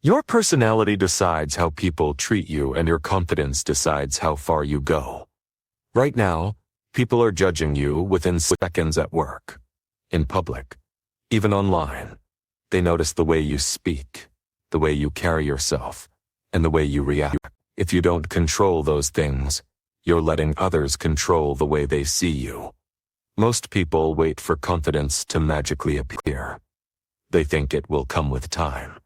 Your personality decides how people treat you, and your confidence decides how far you go. Right now, people are judging you within seconds at work, in public, even online. They notice the way you speak, the way you carry yourself, and the way you react. If you don't control those things, you're letting others control the way they see you. Most people wait for confidence to magically appear. They think it will come with time.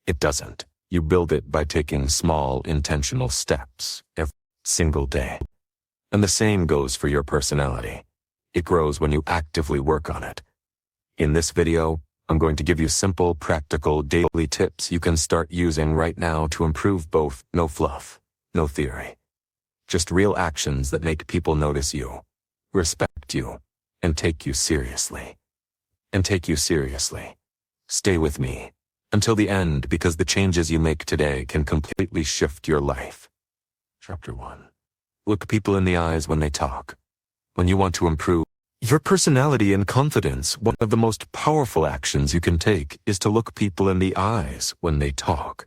It doesn't. You build it by taking small, intentional steps every single day. And the same goes for your personality. It grows when you actively work on it. In this video, I'm going to give you simple, practical, daily tips you can start using right now to improve both. No fluff, no theory. Just real actions that make people notice you, respect you, and take you seriously. Stay with me until the end, because the changes you make today can completely shift your life. Chapter 1. Look people in the eyes when they talk. When you want to improve your personality and confidence, one of the most powerful actions you can take is to look people in the eyes when they talk.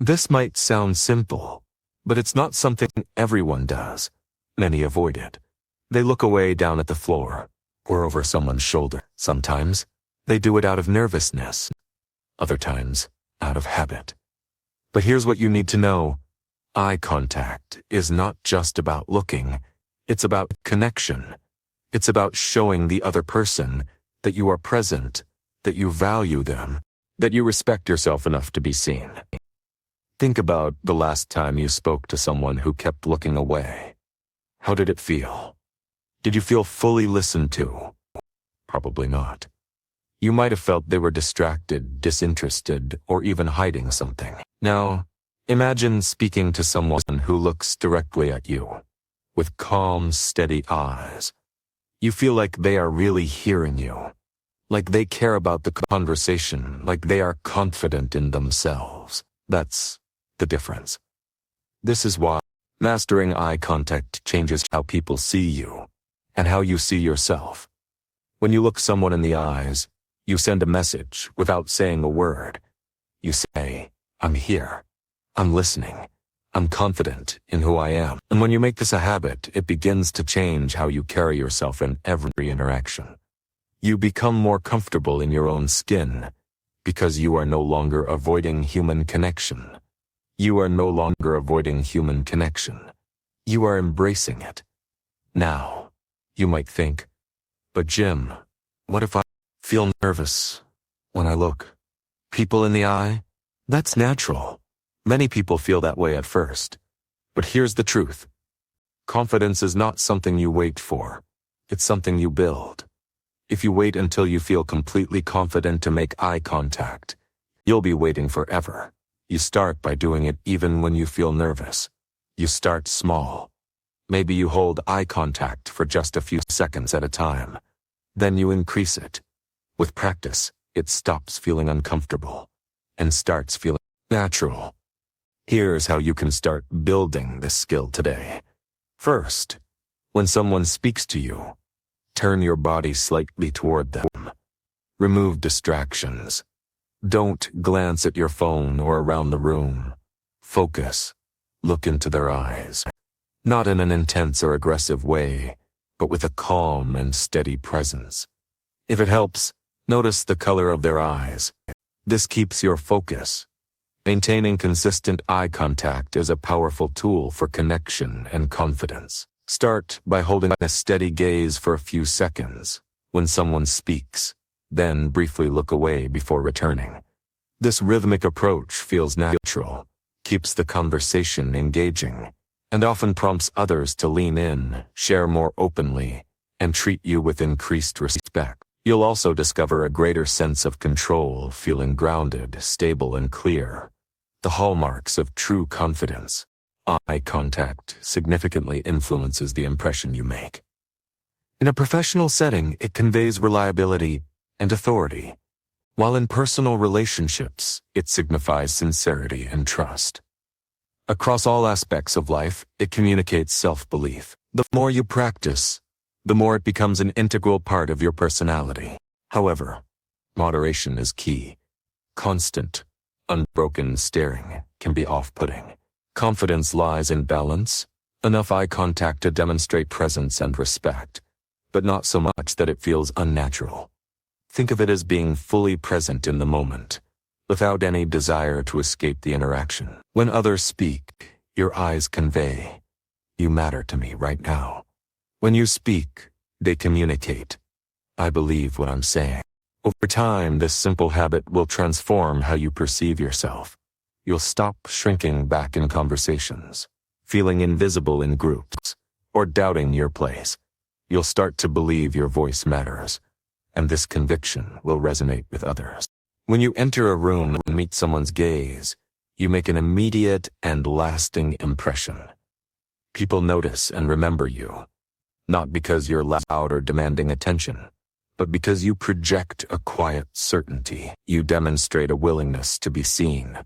This might sound simple, but it's not something everyone does. Many avoid it. They look away down at the floor or over someone's shoulder. Sometimes they do it out of nervousness. Other times, out of habit. But here's what you need to know. Eye contact is not just about looking. It's about connection. It's about showing the other person that you are present, that you value them, that you respect yourself enough to be seen. Think about the last time you spoke to someone who kept looking away. How did it feel? Did you feel fully listened to? Probably not. You might have felt they were distracted, disinterested, or even hiding something. Now, imagine speaking to someone who looks directly at you, with calm, steady eyes. You feel like they are really hearing you, like they care about the conversation, like they are confident in themselves. That's the difference. This is why mastering eye contact changes how people see you and how you see yourself. When you look someone in the eyes, you send a message without saying a word. You say, I'm here. I'm listening. I'm confident in who I am. And when you make this a habit, it begins to change how you carry yourself in every interaction. You become more comfortable in your own skin because you are no longer avoiding human connection. You are no longer avoiding human connection. You are embracing it. Now, you might think, but Jim, what if I feel nervous when I look people in the eye? That's natural. Many people feel that way at first. But here's the truth. Confidence is not something you wait for. It's something you build. If you wait until you feel completely confident to make eye contact, you'll be waiting forever. You start by doing it even when you feel nervous. You start small. Maybe you hold eye contact for just a few seconds at a time. Then you increase it. With practice, it stops feeling uncomfortable and starts feeling natural. Here's how you can start building this skill today. First, when someone speaks to you, turn your body slightly toward them. Remove distractions. Don't glance at your phone or around the room. Focus. Look into their eyes. Not in an intense or aggressive way, but with a calm and steady presence. If it helps, notice the color of their eyes. This keeps your focus. Maintaining consistent eye contact is a powerful tool for connection and confidence. Start by holding a steady gaze for a few seconds when someone speaks, then briefly look away before returning. This rhythmic approach feels natural, keeps the conversation engaging, and often prompts others to lean in, share more openly, and treat you with increased respect. You'll also discover a greater sense of control, feeling grounded, stable, and clear. The hallmarks of true confidence. Eye contact significantly influences the impression you make. In a professional setting, it conveys reliability and authority, while in personal relationships, it signifies sincerity and trust. Across all aspects of life, it communicates self-belief. The more you practice, the more it becomes an integral part of your personality. However, moderation is key. Constant, Unbroken staring can be off-putting. Confidence lies in balance, enough eye contact to demonstrate presence and respect, but not so much that it feels unnatural. Think of it as being fully present in the moment, without any desire to escape the interaction. When others speak, your eyes convey, "You matter to me right now." When you speak, they communicate, "I believe what I'm saying." Over time, this simple habit will transform how you perceive yourself. You'll stop shrinking back in conversations, feeling invisible in groups, or doubting your place. You'll start to believe your voice matters, and this conviction will resonate with others. When you enter a room and meet someone's gaze, you make an immediate and lasting impression. People notice and remember you, not because you're loud or demanding attention, but because you project a quiet certainty. You demonstrate a willingness to be seen,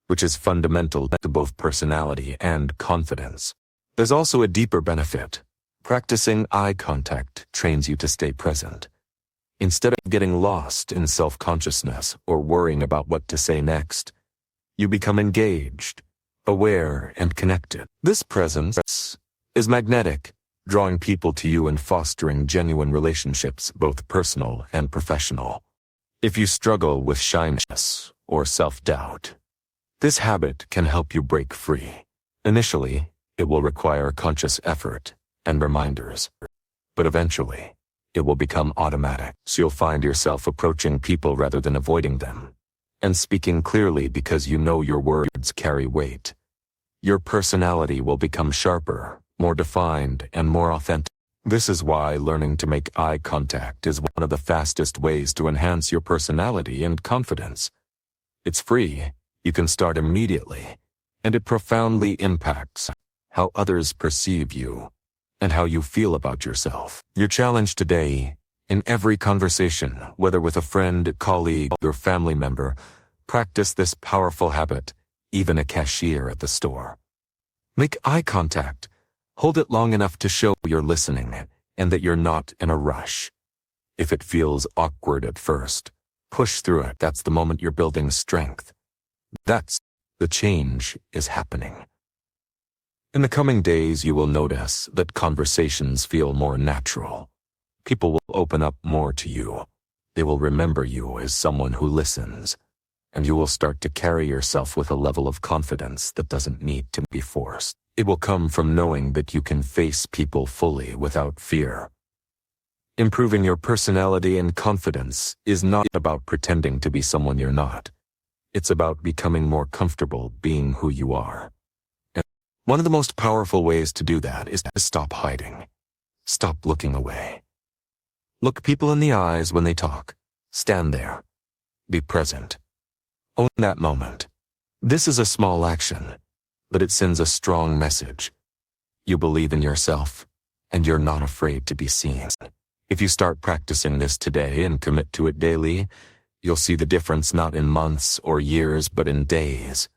which is fundamental to both personality and confidence. There's also a deeper benefit. Practicing eye contact trains you to stay present. Instead of getting lost in self-consciousness or worrying about what to say next, you become engaged, aware, and connected. This presence is magnetic, drawing people to you and fostering genuine relationships, both personal and professional. If you struggle with shyness or self-doubt, this habit can help you break free. Initially, it will require conscious effort and reminders, but eventually, it will become automatic. So you'll find yourself approaching people rather than avoiding them, and speaking clearly because you know your words carry weight. Your personality will become sharper, more defined, and more authentic. This is why learning to make eye contact is one of the fastest ways to enhance your personality and confidence. It's free, you can start immediately, and it profoundly impacts how others perceive you and how you feel about yourself. Your challenge today, in every conversation, whether with a friend, colleague, or family member, practice this powerful habit, even a cashier at the store. Make eye contact. Hold it long enough to show you're listening and that you're not in a rush. If it feels awkward at first, push through it. That's the moment you're building strength. That's the change is happening. In the coming days, you will notice that conversations feel more natural. People will open up more to you. They will remember you as someone who listens, and you will start to carry yourself with a level of confidence that doesn't need to be forced. It will come from knowing that you can face people fully without fear. Improving your personality and confidence is not about pretending to be someone you're not. It's about becoming more comfortable being who you are. And one of the most powerful ways to do that is to stop hiding. Stop looking away. Look people in the eyes when they talk. Stand there. Be present. Own that moment. This is a small action, but it sends a strong message. You believe in yourself, and you're not afraid to be seen. If you start practicing this today and commit to it daily, you'll see the difference not in months or years, but in days.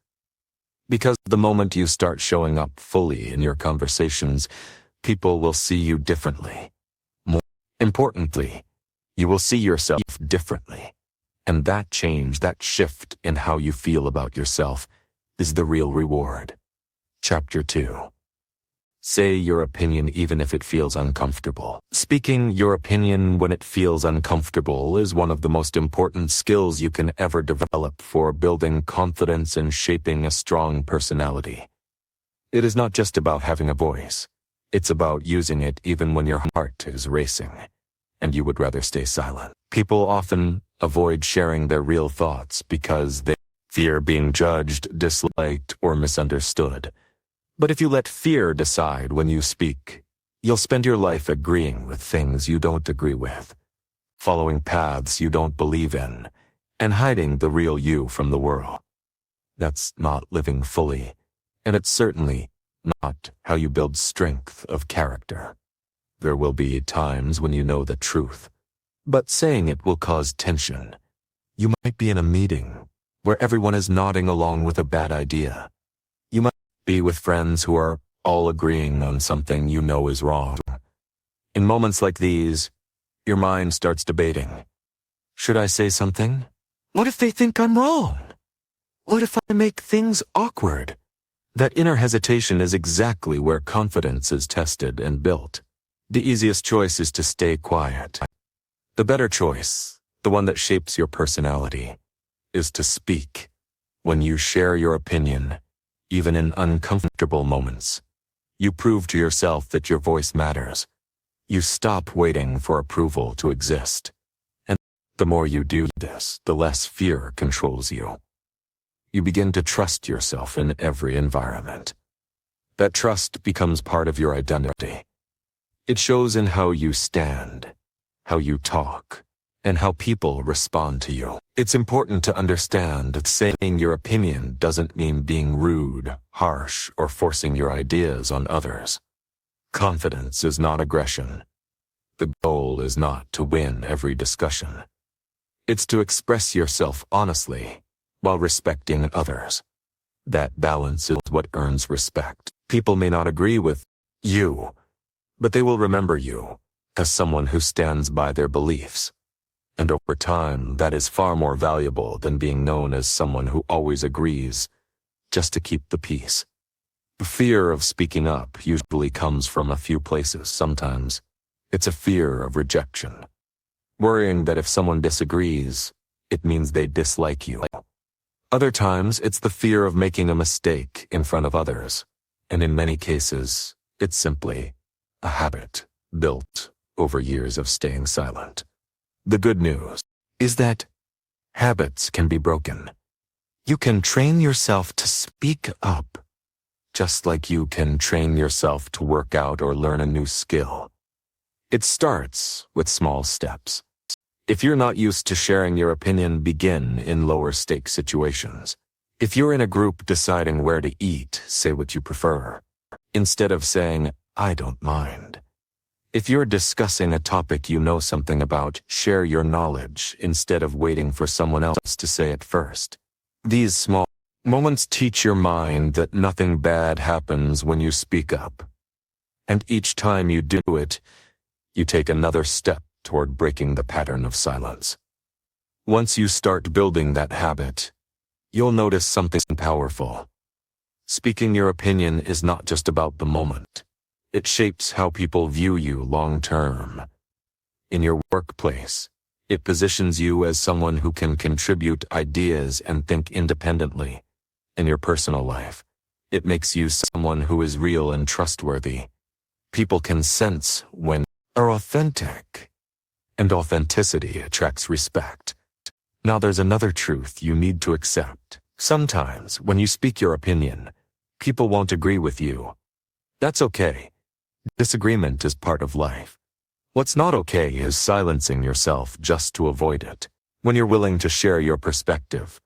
Because the moment you start showing up fully in your conversations, people will see you differently. More importantly, you will see yourself differently. And that change, that shift in how you feel about yourself, is the real reward. Chapter 2. Say your opinion even if it feels uncomfortable. Speaking your opinion when it feels uncomfortable is one of the most important skills you can ever develop for building confidence and shaping a strong personality. It is not just about having a voice. It's about using it even when your heart is racing, and you would rather stay silent. People often avoid sharing their real thoughts because they fear being judged, disliked, or misunderstood. But if you let fear decide when you speak, you'll spend your life agreeing with things you don't agree with, following paths you don't believe in, and hiding the real you from the world. That's not living fully, and it's certainly not how you build strength of character. There will be times when you know the truth, but saying it will cause tension. You might be in a meeting where everyone is nodding along with a bad idea. You might be with friends who are all agreeing on something you know is wrong. In moments like these, your mind starts debating. Should I say something? What if they think I'm wrong? What if I make things awkward? That inner hesitation is exactly where confidence is tested and built. The easiest choice is to stay quiet. The better choice, the one that shapes your personality, is to speak. When you share your opinion, even in uncomfortable moments, you prove to yourself that your voice matters. You stop waiting for approval to exist. And the more you do this, the less fear controls you. You begin to trust yourself in every environment. That trust becomes part of your identity. It shows in how you stand, how you talk, and how people respond to you. It's important to understand that saying your opinion doesn't mean being rude, harsh, or forcing your ideas on others. Confidence is not aggression. The goal is not to win every discussion. It's to express yourself honestly while respecting others. That balance is what earns respect. People may not agree with you, but they will remember you as someone who stands by their beliefs. And over time, that is far more valuable than being known as someone who always agrees, just to keep the peace. The fear of speaking up usually comes from a few places. Sometimes it's a fear of rejection, worrying that if someone disagrees, it means they dislike you. Other times, it's the fear of making a mistake in front of others, and in many cases, it's simply a habit built over years of staying silent. The good news is that habits can be broken. You can train yourself to speak up, just like you can train yourself to work out or learn a new skill. It starts with small steps. If you're not used to sharing your opinion, begin in lower stake situations. If you're in a group deciding where to eat, say what you prefer, instead of saying, I don't mind. If you're discussing a topic you know something about, share your knowledge instead of waiting for someone else to say it first. These small moments teach your mind that nothing bad happens when you speak up. And each time you do it, you take another step toward breaking the pattern of silence. Once you start building that habit, you'll notice something powerful. Speaking your opinion is not just about the moment. It shapes how people view you long term. In your workplace, it positions you as someone who can contribute ideas and think independently. In your personal life, it makes you someone who is real and trustworthy. People can sense when you're authentic, and authenticity attracts respect. Now there's another truth you need to accept. Sometimes, when you speak your opinion, people won't agree with you. That's okay. Disagreement is part of life. What's not okay is silencing yourself just to avoid it. When you're willing to share your perspective,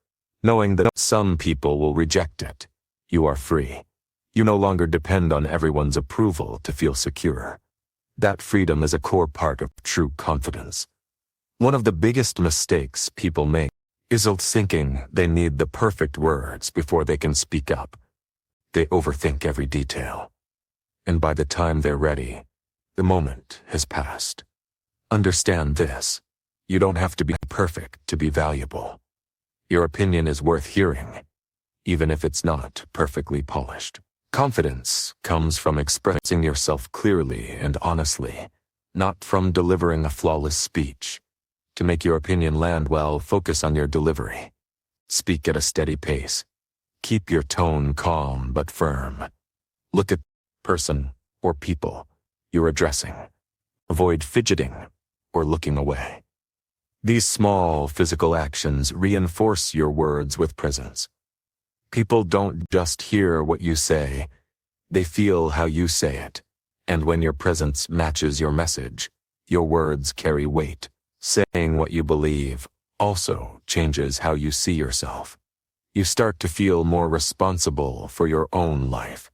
knowing that some people will reject it, you are free. You no longer depend on everyone's approval to feel secure. That freedom is a core part of true confidence. One of the biggest mistakes people make is thinking they need the perfect words before they can speak up. They overthink every detail. And by the time they're ready, the moment has passed. Understand this. You don't have to be perfect to be valuable. Your opinion is worth hearing, even if it's not perfectly polished. Confidence comes from expressing yourself clearly and honestly, not from delivering a flawless speech. To make your opinion land well, focus on your delivery. Speak at a steady pace. Keep your tone calm but firm. Look at person or people you're addressing. Avoid fidgeting or looking away. These small physical actions reinforce your words with presence. People don't just hear what you say, they feel how you say it. And when your presence matches your message, your words carry weight. Saying what you believe also changes how you see yourself. You start to feel more responsible for your own life.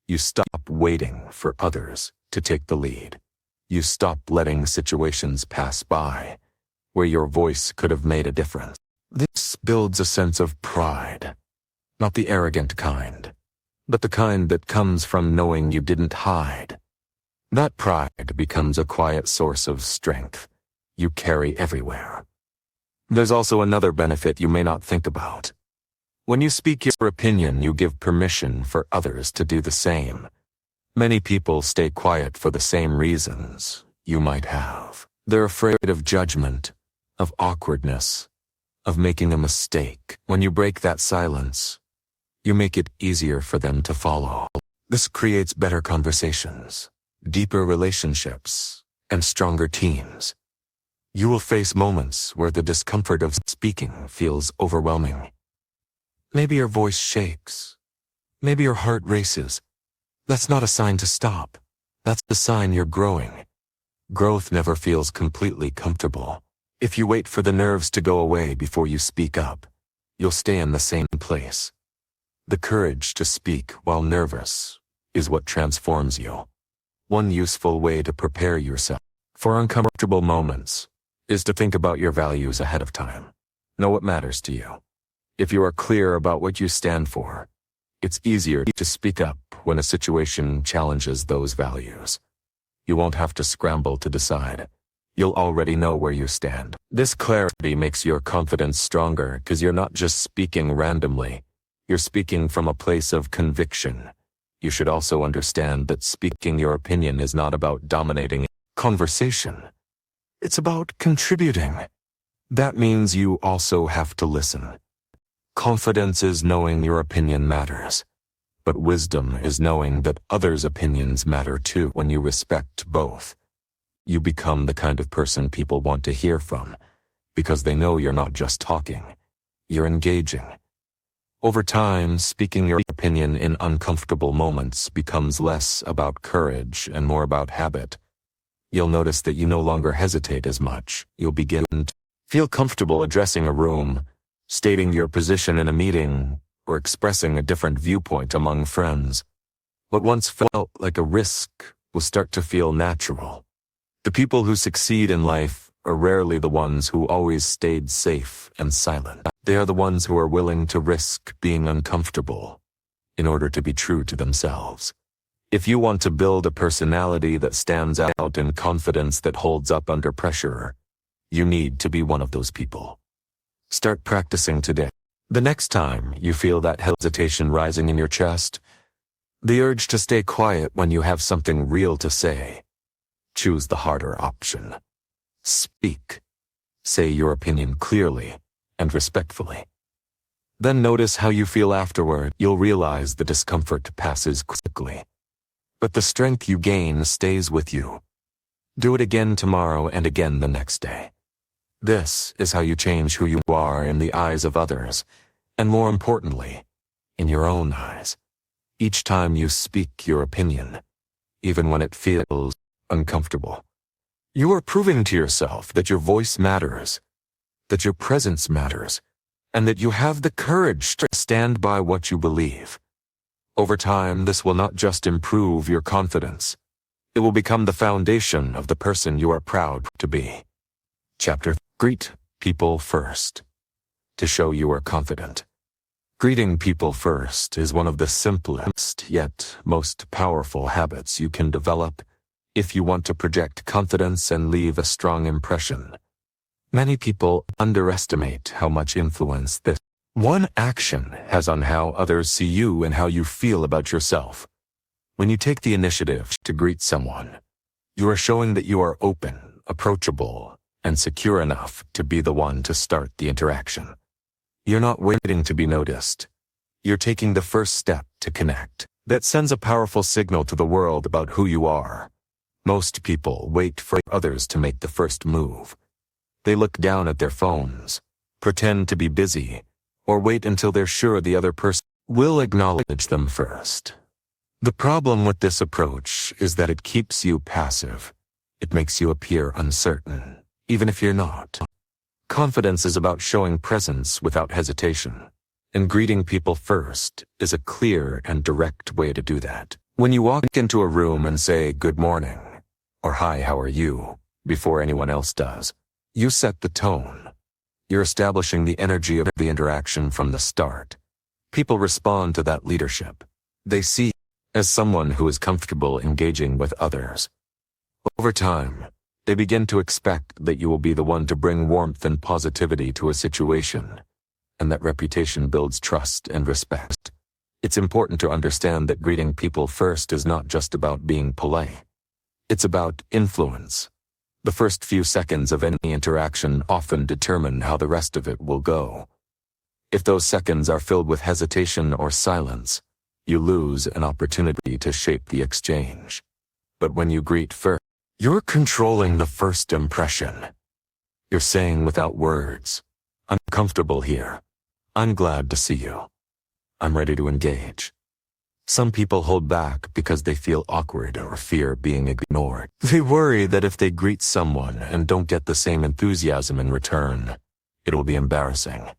You stop waiting for others to take the lead. You stop letting situations pass by where your voice could have made a difference. This builds a sense of pride, not the arrogant kind, but the kind that comes from knowing you didn't hide. That pride becomes a quiet source of strength you carry everywhere. There's also another benefit you may not think about. When you speak your opinion, you give permission for others to do the same. Many people stay quiet for the same reasons you might have. They're afraid of judgment, of awkwardness, of making a mistake. When you break that silence, you make it easier for them to follow. This creates better conversations, deeper relationships, and stronger teams. You will face moments where the discomfort of speaking feels overwhelming. Maybe your voice shakes. Maybe your heart races. That's not a sign to stop. That's the sign you're growing. Growth never feels completely comfortable. If you wait for the nerves to go away before you speak up, you'll stay in the same place. The courage to speak while nervous is what transforms you. One useful way to prepare yourself for uncomfortable moments is to think about your values ahead of time. Know what matters to you. If you are clear about what you stand for, it's easier to speak up when a situation challenges those values. You won't have to scramble to decide. You'll already know where you stand. This clarity makes your confidence stronger because you're not just speaking randomly. You're speaking from a place of conviction. You should also understand that speaking your opinion is not about dominating conversation. It's about contributing. That means you also have to listen. Confidence is knowing your opinion matters, but wisdom is knowing that others' opinions matter too. When you respect both, you become the kind of person people want to hear from, because they know you're not just talking, you're engaging. Over time, speaking your opinion in uncomfortable moments becomes less about courage and more about habit. You'll notice that you no longer hesitate as much. You'll begin to feel comfortable addressing a room, stating your position in a meeting, or expressing a different viewpoint among friends. What once felt like a risk will start to feel natural. The people who succeed in life are rarely the ones who always stayed safe and silent. They are the ones who are willing to risk being uncomfortable in order to be true to themselves. If you want to build a personality that stands out and confidence that holds up under pressure, you need to be one of those people. Start practicing today. The next time you feel that hesitation rising in your chest, the urge to stay quiet when you have something real to say, choose the harder option. Speak. Say your opinion clearly and respectfully. Then notice how you feel afterward. You'll realize the discomfort passes quickly, but the strength you gain stays with you. Do it again tomorrow and again the next day. This is how you change who you are in the eyes of others, and more importantly, in your own eyes. Each time you speak your opinion, even when it feels uncomfortable, you are proving to yourself that your voice matters, that your presence matters, and that you have the courage to stand by what you believe. Over time, this will not just improve your confidence, it will become the foundation of the person you are proud to be. Chapter 3. Greet people first. To show you are confident. Greeting people first is one of the simplest yet most powerful habits you can develop if you want to project confidence and leave a strong impression. Many people underestimate how much influence this one action has on how others see you and how you feel about yourself. When you take the initiative to greet someone, you are showing that you are open, approachable, and secure enough to be the one to start the interaction. You're not waiting to be noticed. You're taking the first step to connect. That sends a powerful signal to the world about who you are. Most people wait for others to make the first move. They look down at their phones, pretend to be busy, or wait until they're sure the other person will acknowledge them first. The problem with this approach is that it keeps you passive. It makes you appear uncertain, even if you're not. Confidence is about showing presence without hesitation, and greeting people first is a clear and direct way to do that. When you walk into a room and say good morning, or hi, how are you, before anyone else does, you set the tone. You're establishing the energy of the interaction from the start. People respond to that leadership. They see you as someone who is comfortable engaging with others. Over time, they begin to expect that you will be the one to bring warmth and positivity to a situation, and that reputation builds trust and respect. It's important to understand that greeting people first is not just about being polite. It's about influence. The first few seconds of any interaction often determine how the rest of it will go. If those seconds are filled with hesitation or silence, you lose an opportunity to shape the exchange. But when you greet first, you're controlling the first impression. You're saying without words, "I'm comfortable here. I'm glad to see you. I'm ready to engage." Some people hold back because they feel awkward or fear being ignored. They worry that if they greet someone and don't get the same enthusiasm in return, it'll be embarrassing.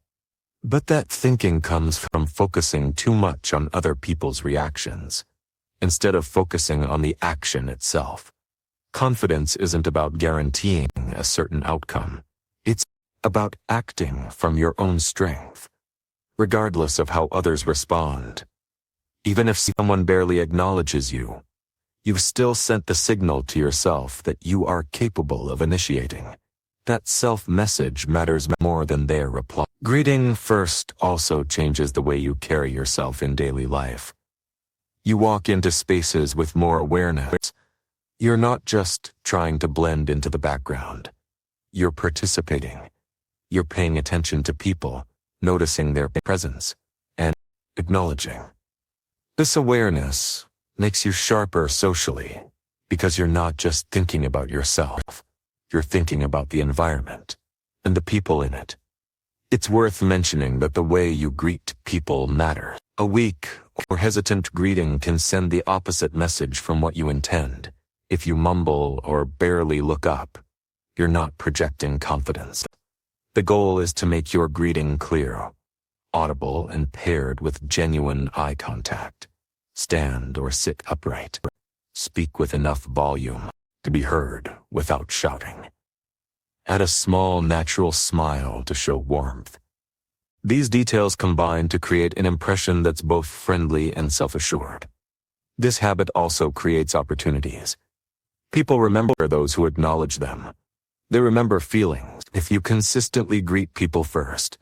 But that thinking comes from focusing too much on other people's reactions, instead of focusing on the action itself. Confidence isn't about guaranteeing a certain outcome. It's about acting from your own strength, regardless of how others respond. Even if someone barely acknowledges you, you've still sent the signal to yourself that you are capable of initiating. That self-message matters more than their reply. Greeting first also changes the way you carry yourself in daily life. You walk into spaces with more awareness. You're not just trying to blend into the background. You're participating. You're paying attention to people, noticing their presence, and acknowledging. This awareness makes you sharper socially, because you're not just thinking about yourself. You're thinking about the environment and the people in it. It's worth mentioning that the way you greet people matters. A weak or hesitant greeting can send the opposite message from what you intend. If you mumble or barely look up, you're not projecting confidence. The goal is to make your greeting clear, audible, and paired with genuine eye contact. Stand or sit upright. Speak with enough volume to be heard without shouting. Add a small, natural smile to show warmth. These details combine to create an impression that's both friendly and self-assured. This habit also creates opportunities. People remember those who acknowledge them. They remember feelings. If you consistently greet people first,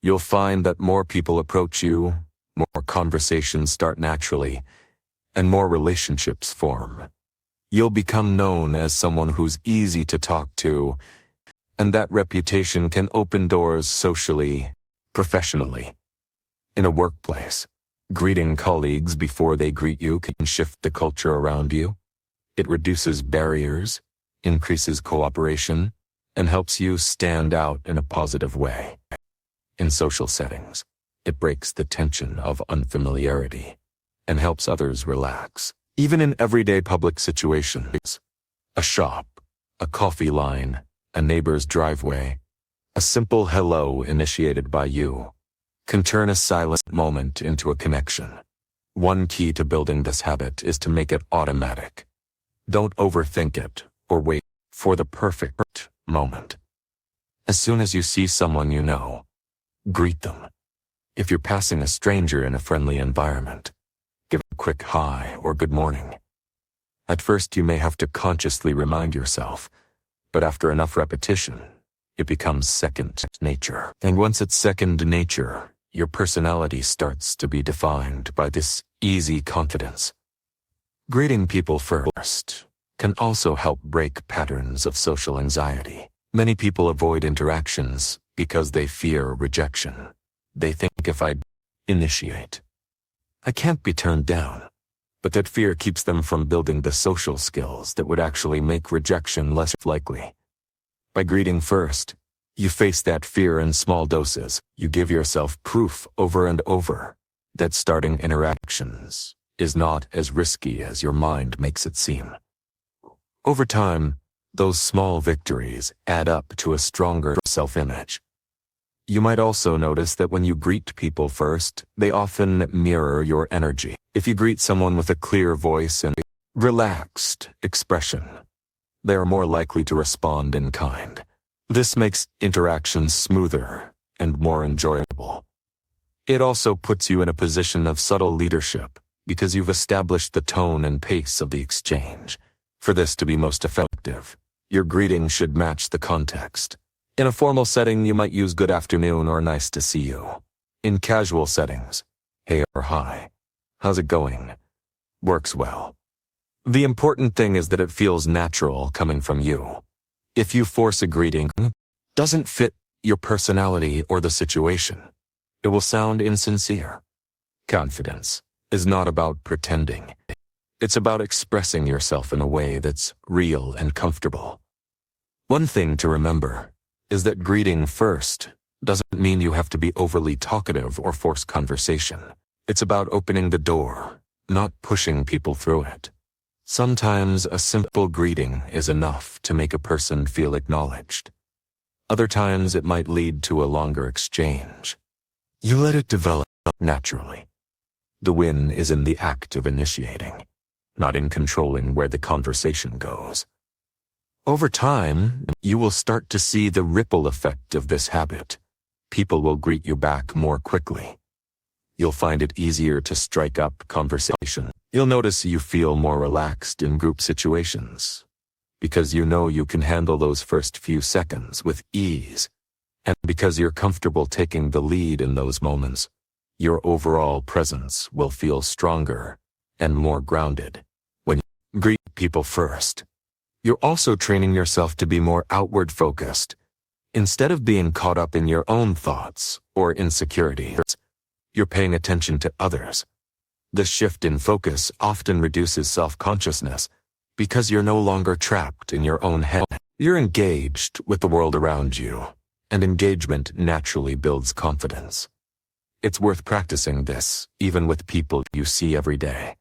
you'll find that more people approach you, more conversations start naturally, and more relationships form. You'll become known as someone who's easy to talk to, and that reputation can open doors socially, professionally. In a workplace, greeting colleagues before they greet you can shift the culture around you. It reduces barriers, increases cooperation, and helps you stand out in a positive way. In social settings, it breaks the tension of unfamiliarity and helps others relax. Even in everyday public situations, a shop, a coffee line, a neighbor's driveway, a simple hello initiated by you can turn a silent moment into a connection. One key to building this habit is to make it automatic. Don't overthink it or wait for the perfect moment. As soon as you see someone you know, greet them. If you're passing a stranger in a friendly environment, give a quick hi or good morning. At first you may have to consciously remind yourself, but after enough repetition, it becomes second nature. And once it's second nature, your personality starts to be defined by this easy confidence. Greeting people first can also help break patterns of social anxiety. Many people avoid interactions because they fear rejection. They think, if I initiate, I can't be turned down. But that fear keeps them from building the social skills that would actually make rejection less likely. By greeting first, you face that fear in small doses. You give yourself proof over and over that starting interactions is not as risky as your mind makes it seem. Over time, those small victories add up to a stronger self-image. You might also notice that when you greet people first, they often mirror your energy. If you greet someone with a clear voice and relaxed expression, they are more likely to respond in kind. This makes interactions smoother and more enjoyable. It also puts you in a position of subtle leadership because you've established the tone and pace of the exchange. For this to be most effective, your greeting should match the context. In a formal setting, you might use good afternoon or nice to see you. In casual settings, hey or hi, how's it going, works well. The important thing is that it feels natural coming from you. If you force a greeting, doesn't fit your personality or the situation, it will sound insincere. Confidence is not about pretending. It's about expressing yourself in a way that's real and comfortable. One thing to remember is that greeting first doesn't mean you have to be overly talkative or force conversation. It's about opening the door, not pushing people through it. Sometimes a simple greeting is enough to make a person feel acknowledged. Other times it might lead to a longer exchange. You let it develop naturally. The win is in the act of initiating, not in controlling where the conversation goes. Over time, you will start to see the ripple effect of this habit. People will greet you back more quickly. You'll find it easier to strike up conversation. You'll notice you feel more relaxed in group situations, because you know you can handle those first few seconds with ease, and because you're comfortable taking the lead in those moments, your overall presence will feel stronger and more grounded. When you greet people first, you're also training yourself to be more outward focused. Instead of being caught up in your own thoughts or insecurities, you're paying attention to others. This shift in focus often reduces self-consciousness because you're no longer trapped in your own head. You're engaged with the world around you, and engagement naturally builds confidence. It's worth practicing this, even with people you see every day.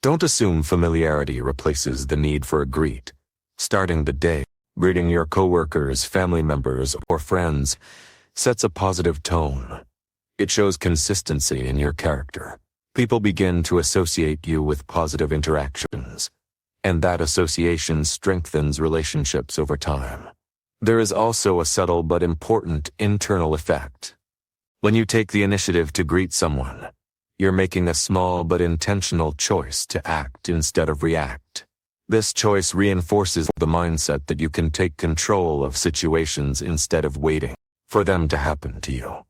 Don't assume familiarity replaces the need for a greet. Starting the day, greeting your coworkers, family members, or friends sets a positive tone. It shows consistency in your character. People begin to associate you with positive interactions, and that association strengthens relationships over time. There is also a subtle but important internal effect. When you take the initiative to greet someone, you're making a small but intentional choice to act instead of react. This choice reinforces the mindset that you can take control of situations instead of waiting for them to happen to you.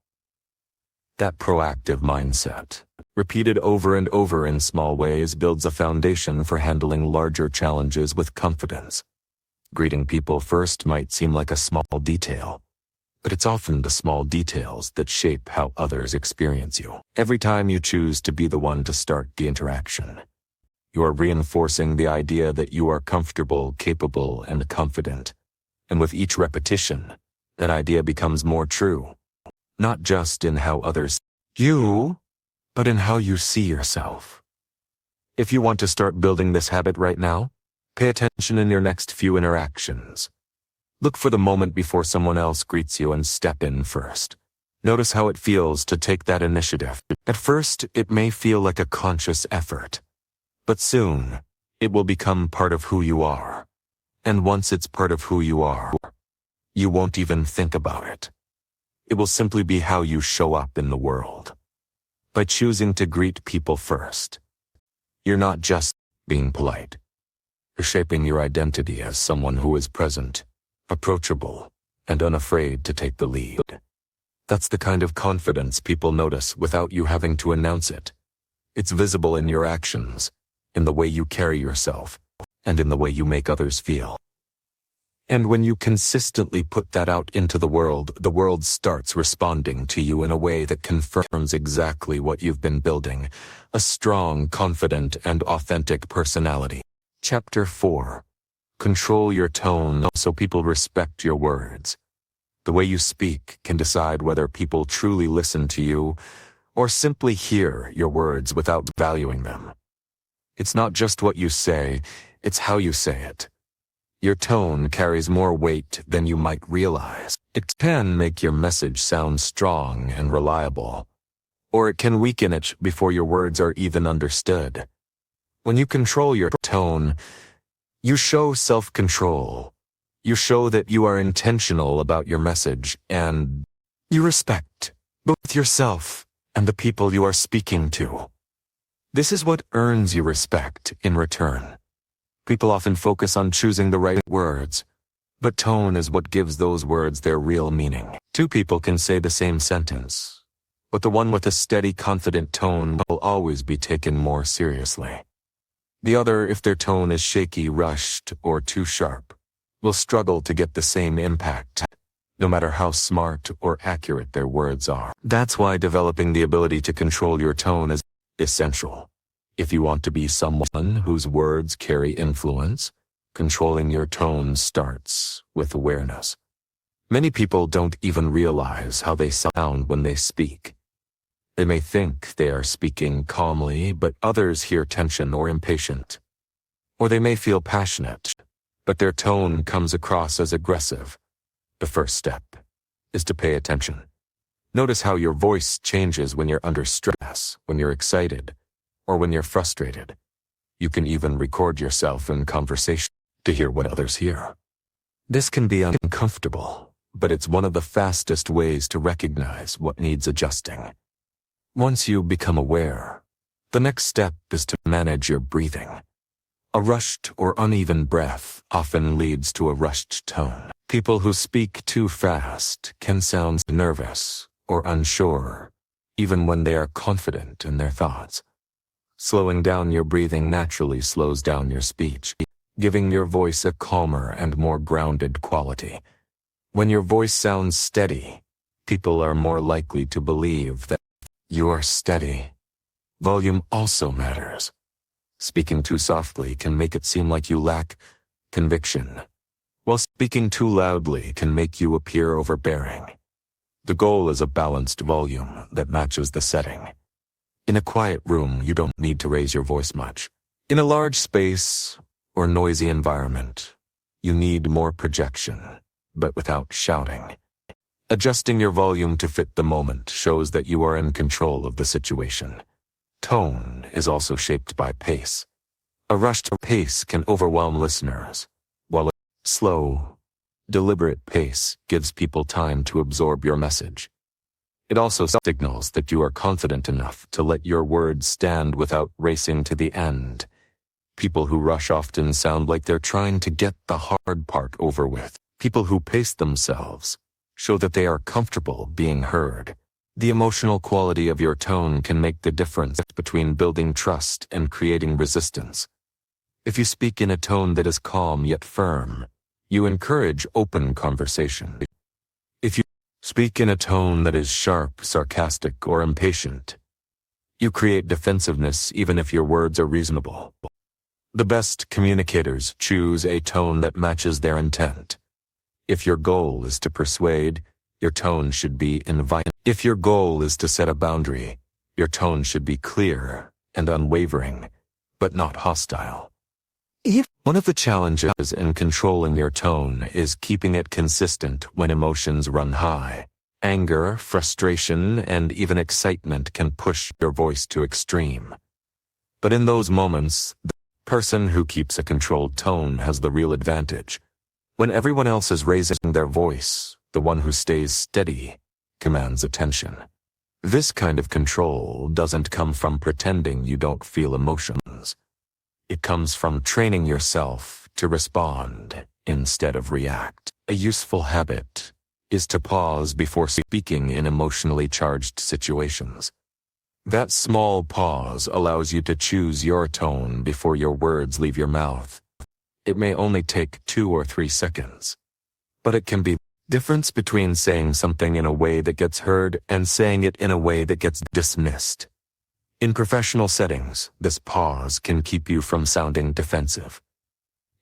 That proactive mindset, repeated over and over in small ways, builds a foundation for handling larger challenges with confidence. Greeting people first might seem like a small detail, but it's often the small details that shape how others experience you. Every time you choose to be the one to start the interaction, you are reinforcing the idea that you are comfortable, capable, and confident. And with each repetition, that idea becomes more true, not just in how others see you, but in how you see yourself. If you want to start building this habit right now, pay attention in your next few interactions. Look for the moment before someone else greets you and step in first. Notice how it feels to take that initiative. At first, it may feel like a conscious effort, but soon, it will become part of who you are. And once it's part of who you are, you won't even think about it. It will simply be how you show up in the world. By choosing to greet people first, you're not just being polite. You're shaping your identity as someone who is present, approachable, and unafraid to take the lead. That's the kind of confidence people notice without you having to announce it. It's visible in your actions, in the way you carry yourself, and in the way you make others feel. And when you consistently put that out into the world starts responding to you in a way that confirms exactly what you've been building, a strong, confident, and authentic personality. Chapter 4. Control your tone so people respect your words. The way you speak can decide whether people truly listen to you or simply hear your words without valuing them. It's not just what you say, it's how you say it. Your tone carries more weight than you might realize. It can make your message sound strong and reliable, or it can weaken it before your words are even understood. When you control your tone, you show self-control. You show that you are intentional about your message, and you respect both yourself and the people you are speaking to. This is what earns you respect in return. People often focus on choosing the right words, But tone is what gives those words their real meaning. Two people can say the same sentence, but the one with a steady, confident tone will always be taken more seriously. The other, if their tone is shaky, rushed, or too sharp, will struggle to get the same impact, no matter how smart or accurate their words are. That's why developing the ability to control your tone is essential. If you want to be someone whose words carry influence, controlling your tone starts with awareness. Many people don't even realize how they sound when they speak. They may think they are speaking calmly, but others hear tension or impatient. Or they may feel passionate, but their tone comes across as aggressive. The first step is to pay attention. Notice how your voice changes when you're under stress, when you're excited, or when you're frustrated. You can even record yourself in conversation to hear what others hear. This can be uncomfortable, but it's one of the fastest ways to recognize what needs adjusting. Once you become aware, the next step is to manage your breathing. A rushed or uneven breath often leads to a rushed tone. People who speak too fast can sound nervous or unsure, even when they are confident in their thoughts. Slowing down your breathing naturally slows down your speech, giving your voice a calmer and more grounded quality. When your voice sounds steady, people are more likely to believe that you are steady. Volume also matters. Speaking too softly can make it seem like you lack conviction, while speaking too loudly can make you appear overbearing. The goal is a balanced volume that matches the setting. In a quiet room, you don't need to raise your voice much. In a large space or noisy environment, you need more projection, but without shouting. Adjusting your volume to fit the moment shows that you are in control of the situation. Tone is also shaped by pace. A rushed pace can overwhelm listeners, while a slow, deliberate pace gives people time to absorb your message. It also signals that you are confident enough to let your words stand without racing to the end. People who rush often sound like they're trying to get the hard part over with. People who pace themselves show that they are comfortable being heard. The emotional quality of your tone can make the difference between building trust and creating resistance. If you speak in a tone that is calm yet firm, you encourage open conversation. If you speak in a tone that is sharp, sarcastic, or impatient, you create defensiveness even if your words are reasonable. The best communicators choose a tone that matches their intent. If your goal is to persuade, your tone should be inviting. If your goal is to set a boundary, your tone should be clear and unwavering, but not hostile. One of the challenges in controlling your tone is keeping it consistent when emotions run high. Anger, frustration, and even excitement can push your voice to extreme. But in those moments, the person who keeps a controlled tone has the real advantage. When everyone else is raising their voice, the one who stays steady commands attention. This kind of control doesn't come from pretending you don't feel emotions. It comes from training yourself to respond instead of react. A useful habit is to pause before speaking in emotionally charged situations. That small pause allows you to choose your tone before your words leave your mouth. It may only take 2 or 3 seconds, but it can be the difference between saying something in a way that gets heard and saying it in a way that gets dismissed. In professional settings, this pause can keep you from sounding defensive.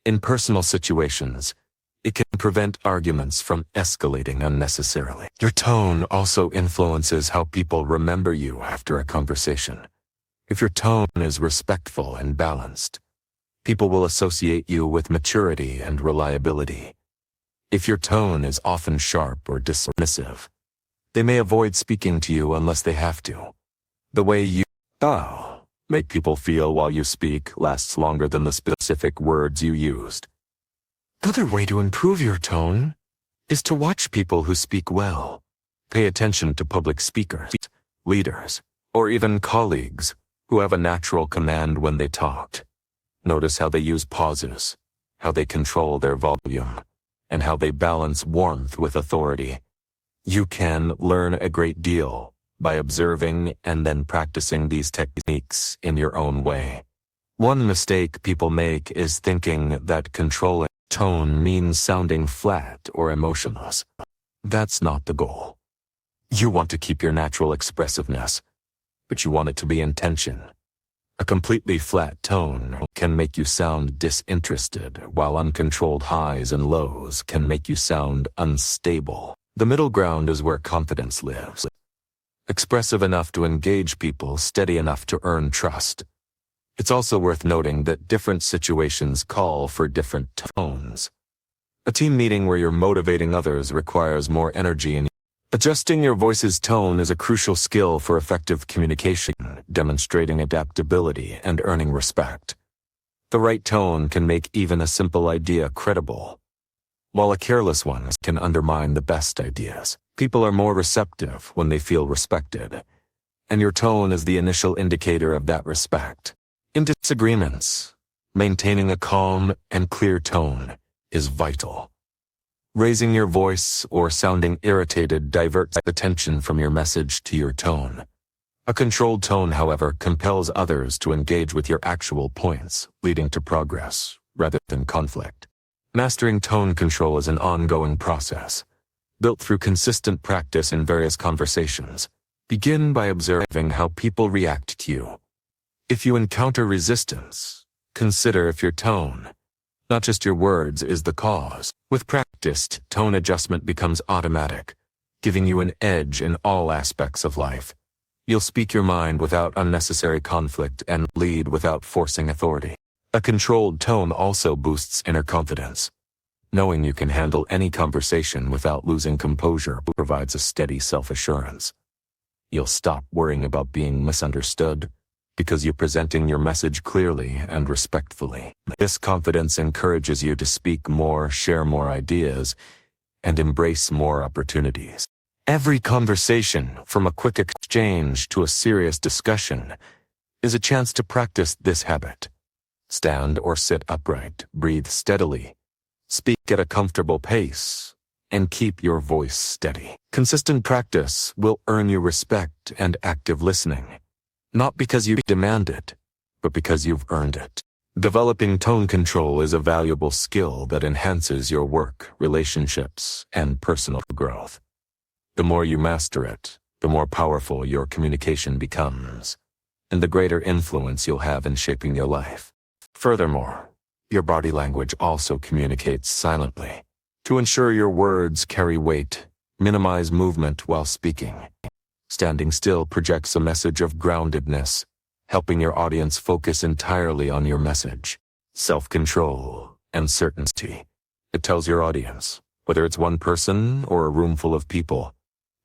In personal situations, it can prevent arguments from escalating unnecessarily. Your tone also influences how people remember you after a conversation. If your tone is respectful and balanced, people will associate you with maturity and reliability. If your tone is often sharp or dismissive, they may avoid speaking to you unless they have to. The way you make people feel while you speak lasts longer than the specific words you used. Another way to improve your tone is to watch people who speak well. Pay attention to public speakers, leaders, or even colleagues who have a natural command when they talk. Notice how they use pauses, how they control their volume, and how they balance warmth with authority. You can learn a great deal by observing and then practicing these techniques in your own way. One mistake people make is thinking that controlling tone means sounding flat or emotionless. That's not the goal. You want to keep your natural expressiveness, but you want it to be in tension. A completely flat tone can make you sound disinterested, while uncontrolled highs and lows can make you sound unstable. The middle ground is where confidence lives. Expressive enough to engage people, steady enough to earn trust. It's also worth noting that different situations call for different tones. A team meeting where you're motivating others requires more energy, and adjusting your voice's tone is a crucial skill for effective communication, demonstrating adaptability and earning respect. The right tone can make even a simple idea credible, while a careless one can undermine the best ideas. People are more receptive when they feel respected, and your tone is the initial indicator of that respect. In disagreements, maintaining a calm and clear tone is vital. Raising your voice or sounding irritated diverts attention from your message to your tone. A controlled tone, however, compels others to engage with your actual points, leading to progress rather than conflict. Mastering tone control is an ongoing process, built through consistent practice in various conversations. Begin by observing how people react to you. If you encounter resistance, consider if your tone, not just your words, is the cause. With practice, tone adjustment becomes automatic, giving you an edge in all aspects of life. You'll speak your mind without unnecessary conflict and lead without forcing authority. A controlled tone also boosts inner confidence. Knowing you can handle any conversation without losing composure provides a steady self-assurance. You'll stop worrying about being misunderstood, because you're presenting your message clearly and respectfully. This confidence encourages you to speak more, share more ideas, and embrace more opportunities. Every conversation, from a quick exchange to a serious discussion, is a chance to practice this habit. Stand or sit upright, breathe steadily, speak at a comfortable pace, and keep your voice steady. Consistent practice will earn you respect and active listening. Not because you demand it, but because you've earned it. Developing tone control is a valuable skill that enhances your work, relationships, and personal growth. The more you master it, the more powerful your communication becomes, and the greater influence you'll have in shaping your life. Furthermore, your body language also communicates silently. To ensure your words carry weight, minimize movement while speaking. Standing still projects a message of groundedness, helping your audience focus entirely on your message. Self-control and certainty. It tells your audience, whether it's one person or a room full of people,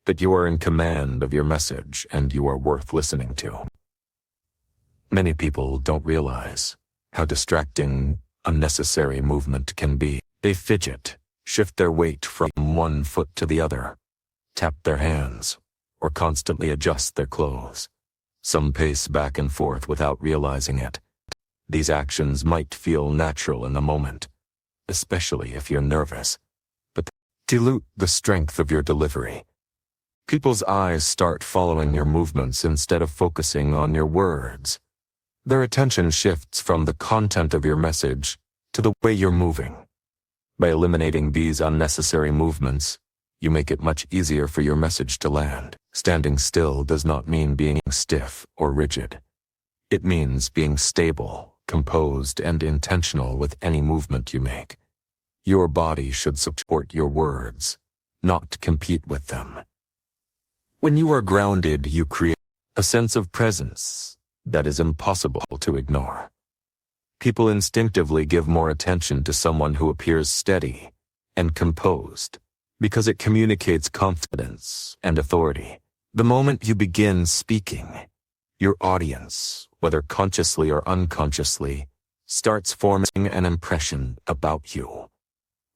that you are in command of your message and you are worth listening to. Many people don't realize how distracting unnecessary movement can be. They fidget, shift their weight from one foot to the other, tap their hands, or constantly adjust their clothes. Some pace back and forth without realizing it. These actions might feel natural in the moment, especially if you're nervous, but they dilute the strength of your delivery. People's eyes start following your movements instead of focusing on your words. Their attention shifts from the content of your message to the way you're moving. By eliminating these unnecessary movements, you make it much easier for your message to land. Standing still does not mean being stiff or rigid. It means being stable, composed, and intentional with any movement you make. Your body should support your words, not compete with them. When you are grounded, you create a sense of presence that is impossible to ignore. People instinctively give more attention to someone who appears steady and composed, because it communicates confidence and authority. The moment you begin speaking, your audience, whether consciously or unconsciously, starts forming an impression about you.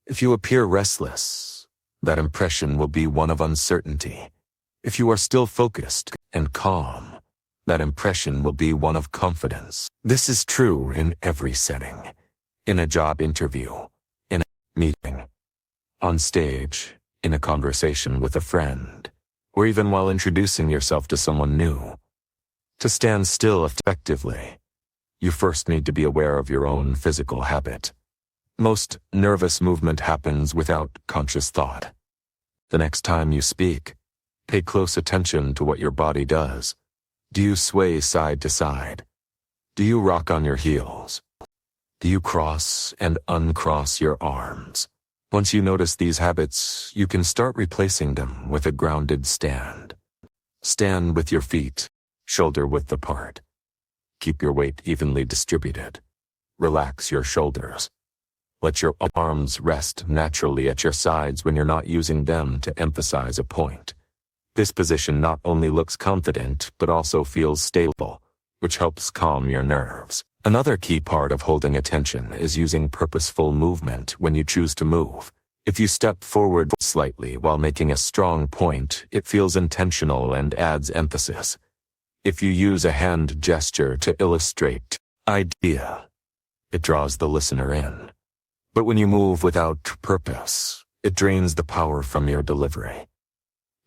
If you appear restless, that impression will be one of uncertainty. If you are still focused and calm, that impression will be one of confidence. This is true in every setting. In a job interview, in a meeting, on stage, in a conversation with a friend, or even while introducing yourself to someone new. To stand still effectively, you first need to be aware of your own physical habit. Most nervous movement happens without conscious thought. The next time you speak, pay close attention to what your body does. Do you sway side to side? Do you rock on your heels? Do you cross and uncross your arms? Once you notice these habits, you can start replacing them with a grounded stand. Stand with your feet shoulder-width apart. Keep your weight evenly distributed. Relax your shoulders. Let your arms rest naturally at your sides when you're not using them to emphasize a point. This position not only looks confident, but also feels stable, which helps calm your nerves. Another key part of holding attention is using purposeful movement when you choose to move. If you step forward slightly while making a strong point, it feels intentional and adds emphasis. If you use a hand gesture to illustrate idea, it draws the listener in. But when you move without purpose, it drains the power from your delivery.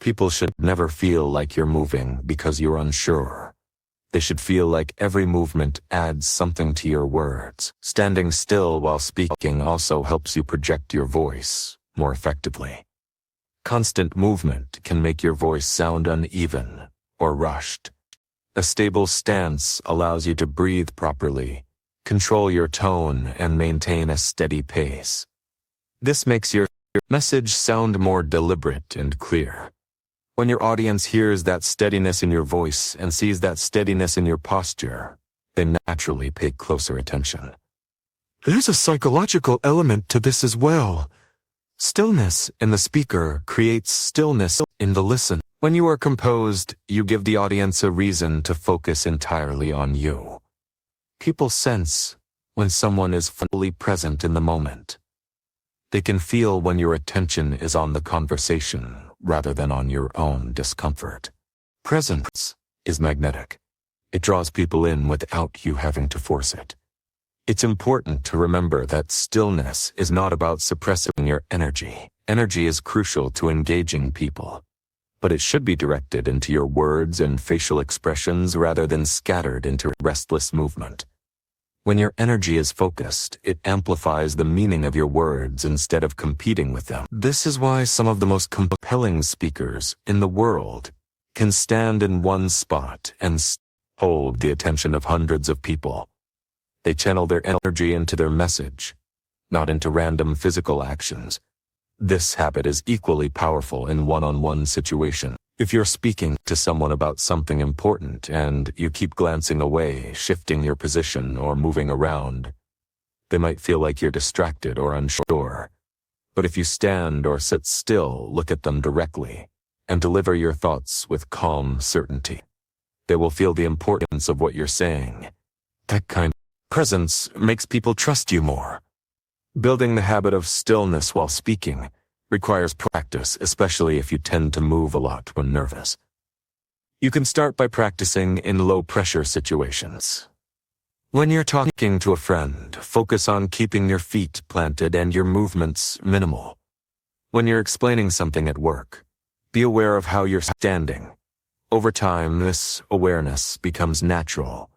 People should never feel like you're moving because you're unsure. They should feel like every movement adds something to your words. Standing still while speaking also helps you project your voice more effectively. Constant movement can make your voice sound uneven or rushed. A stable stance allows you to breathe properly, control your tone, and maintain a steady pace. This makes your message sound more deliberate and clear. When your audience hears that steadiness in your voice and sees that steadiness in your posture, they naturally pay closer attention. There's a psychological element to this as well. Stillness in the speaker creates stillness in the listener. When you are composed, you give the audience a reason to focus entirely on you. People sense when someone is fully present in the moment. They can feel when your attention is on the conversation rather than on your own discomfort. Presence is magnetic. It draws people in without you having to force it. It's important to remember that stillness is not about suppressing your energy. Energy is crucial to engaging people, but it should be directed into your words and facial expressions rather than scattered into restless movement. When your energy is focused, it amplifies the meaning of your words instead of competing with them. This is why some of the most compelling speakers in the world can stand in one spot and hold the attention of hundreds of people. They channel their energy into their message, not into random physical actions. This habit is equally powerful in one-on-one situations. If you're speaking to someone about something important and you keep glancing away, shifting your position, or moving around, they might feel like you're distracted or unsure. But if you stand or sit still, look at them directly, and deliver your thoughts with calm certainty, they will feel the importance of what you're saying. That kind of presence makes people trust you more. Building the habit of stillness while speaking requires practice, especially if you tend to move a lot when nervous. You can start by practicing in low-pressure situations. When you're talking to a friend, focus on keeping your feet planted and your movements minimal. When you're explaining something at work, be aware of how you're standing. Over time, this awareness becomes natural,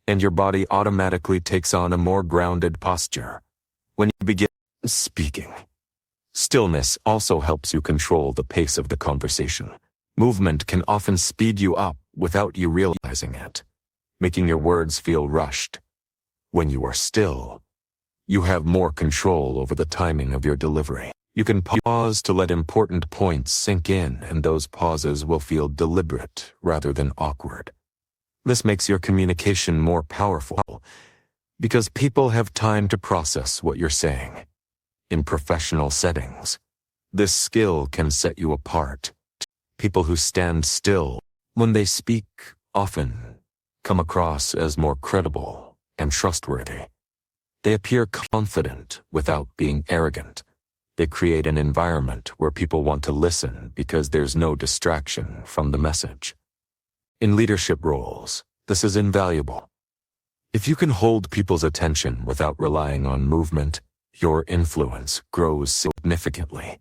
and your body automatically takes on a more grounded posture. When you begin speaking, stillness also helps you control the pace of the conversation. Movement can often speed you up without you realizing it, making your words feel rushed. When you are still, you have more control over the timing of your delivery. You can pause to let important points sink in, and those pauses will feel deliberate rather than awkward. This makes your communication more powerful because people have time to process what you're saying. In professional settings, this skill can set you apart. People who stand still when they speak often come across as more credible and trustworthy. They appear confident without being arrogant. They create an environment where people want to listen because there's no distraction from the message. In leadership roles, this is invaluable. If you can hold people's attention without relying on movement, your influence grows significantly.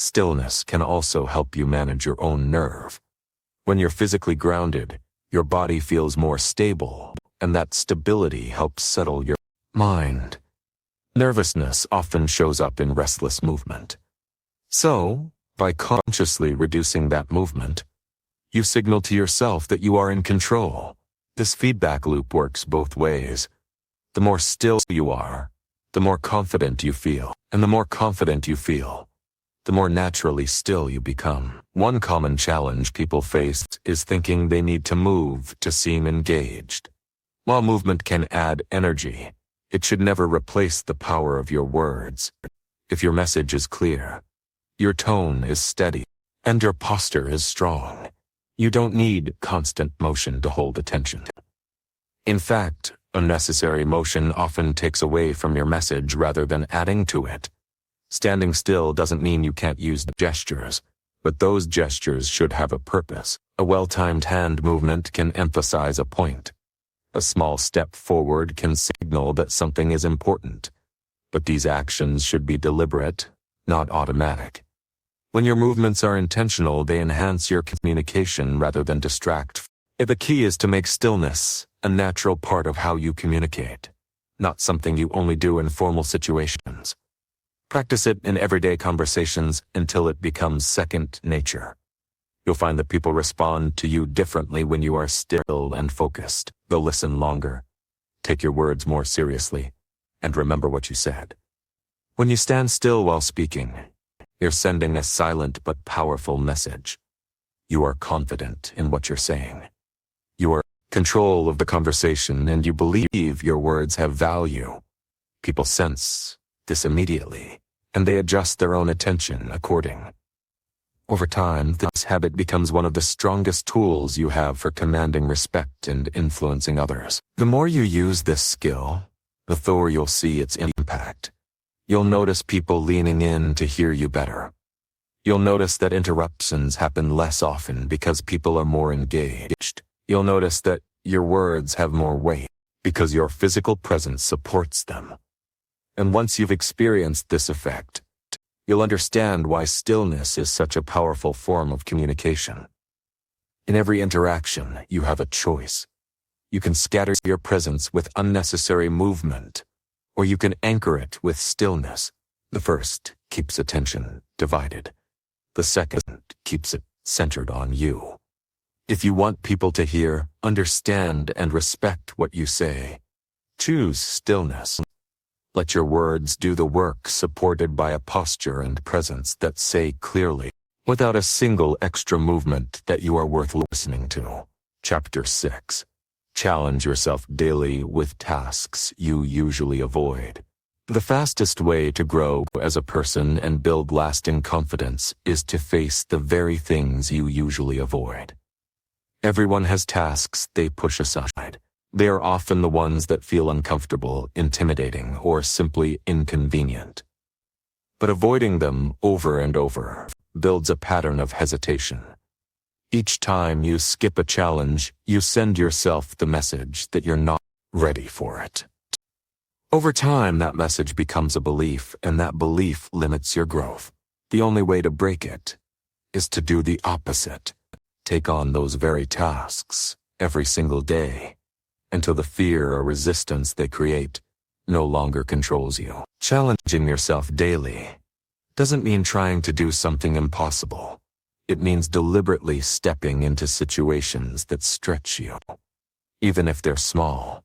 Stillness can also help you manage your own nerve. When you're physically grounded, your body feels more stable, and that stability helps settle your mind. Nervousness often shows up in restless movement. So, by consciously reducing that movement, you signal to yourself that you are in control. This feedback loop works both ways. The more still you are, the more confident you feel, and the more confident you feel, the more naturally still you become. One common challenge people face is thinking they need to move to seem engaged. While movement can add energy, it should never replace the power of your words. If your message is clear, your tone is steady, and your posture is strong, you don't need constant motion to hold attention. In fact, unnecessary motion often takes away from your message rather than adding to it. Standing still doesn't mean you can't use gestures, but those gestures should have a purpose. A well-timed hand movement can emphasize a point. A small step forward can signal that something is important, but these actions should be deliberate, not automatic. When your movements are intentional, they enhance your communication rather than distract. The key is to make stillness a natural part of how you communicate, not something you only do in formal situations. Practice it in everyday conversations until it becomes second nature. You'll find that people respond to you differently when you are still and focused. They'll listen longer, take your words more seriously, and remember what you said. When you stand still while speaking, you're sending a silent but powerful message. You are confident in what you're saying. You are in control of the conversation, and you believe your words have value. People sense this immediately, and they adjust their own attention accordingly. Over time, this habit becomes one of the strongest tools you have for commanding respect and influencing others. The more you use this skill, the more you'll see its impact. You'll notice people leaning in to hear you better. You'll notice that interruptions happen less often because people are more engaged. You'll notice that your words have more weight because your physical presence supports them. And once you've experienced this effect, you'll understand why stillness is such a powerful form of communication. In every interaction, you have a choice. You can scatter your presence with unnecessary movement, or you can anchor it with stillness. The first keeps attention divided. The second keeps it centered on you. If you want people to hear, understand, and respect what you say, choose stillness. Let your words do the work, supported by a posture and presence that say clearly, without a single extra movement, that you are worth listening to. Chapter 6. Challenge yourself daily with tasks you usually avoid. The fastest way to grow as a person and build lasting confidence is to face the very things you usually avoid. Everyone has tasks they push aside. They are often the ones that feel uncomfortable, intimidating, or simply inconvenient. But avoiding them over and over builds a pattern of hesitation. Each time you skip a challenge, you send yourself the message that you're not ready for it. Over time, that message becomes a belief, and that belief limits your growth. The only way to break it is to do the opposite. Take on those very tasks every single day, until the fear or resistance they create no longer controls you. Challenging yourself daily doesn't mean trying to do something impossible. It means deliberately stepping into situations that stretch you, even if they're small.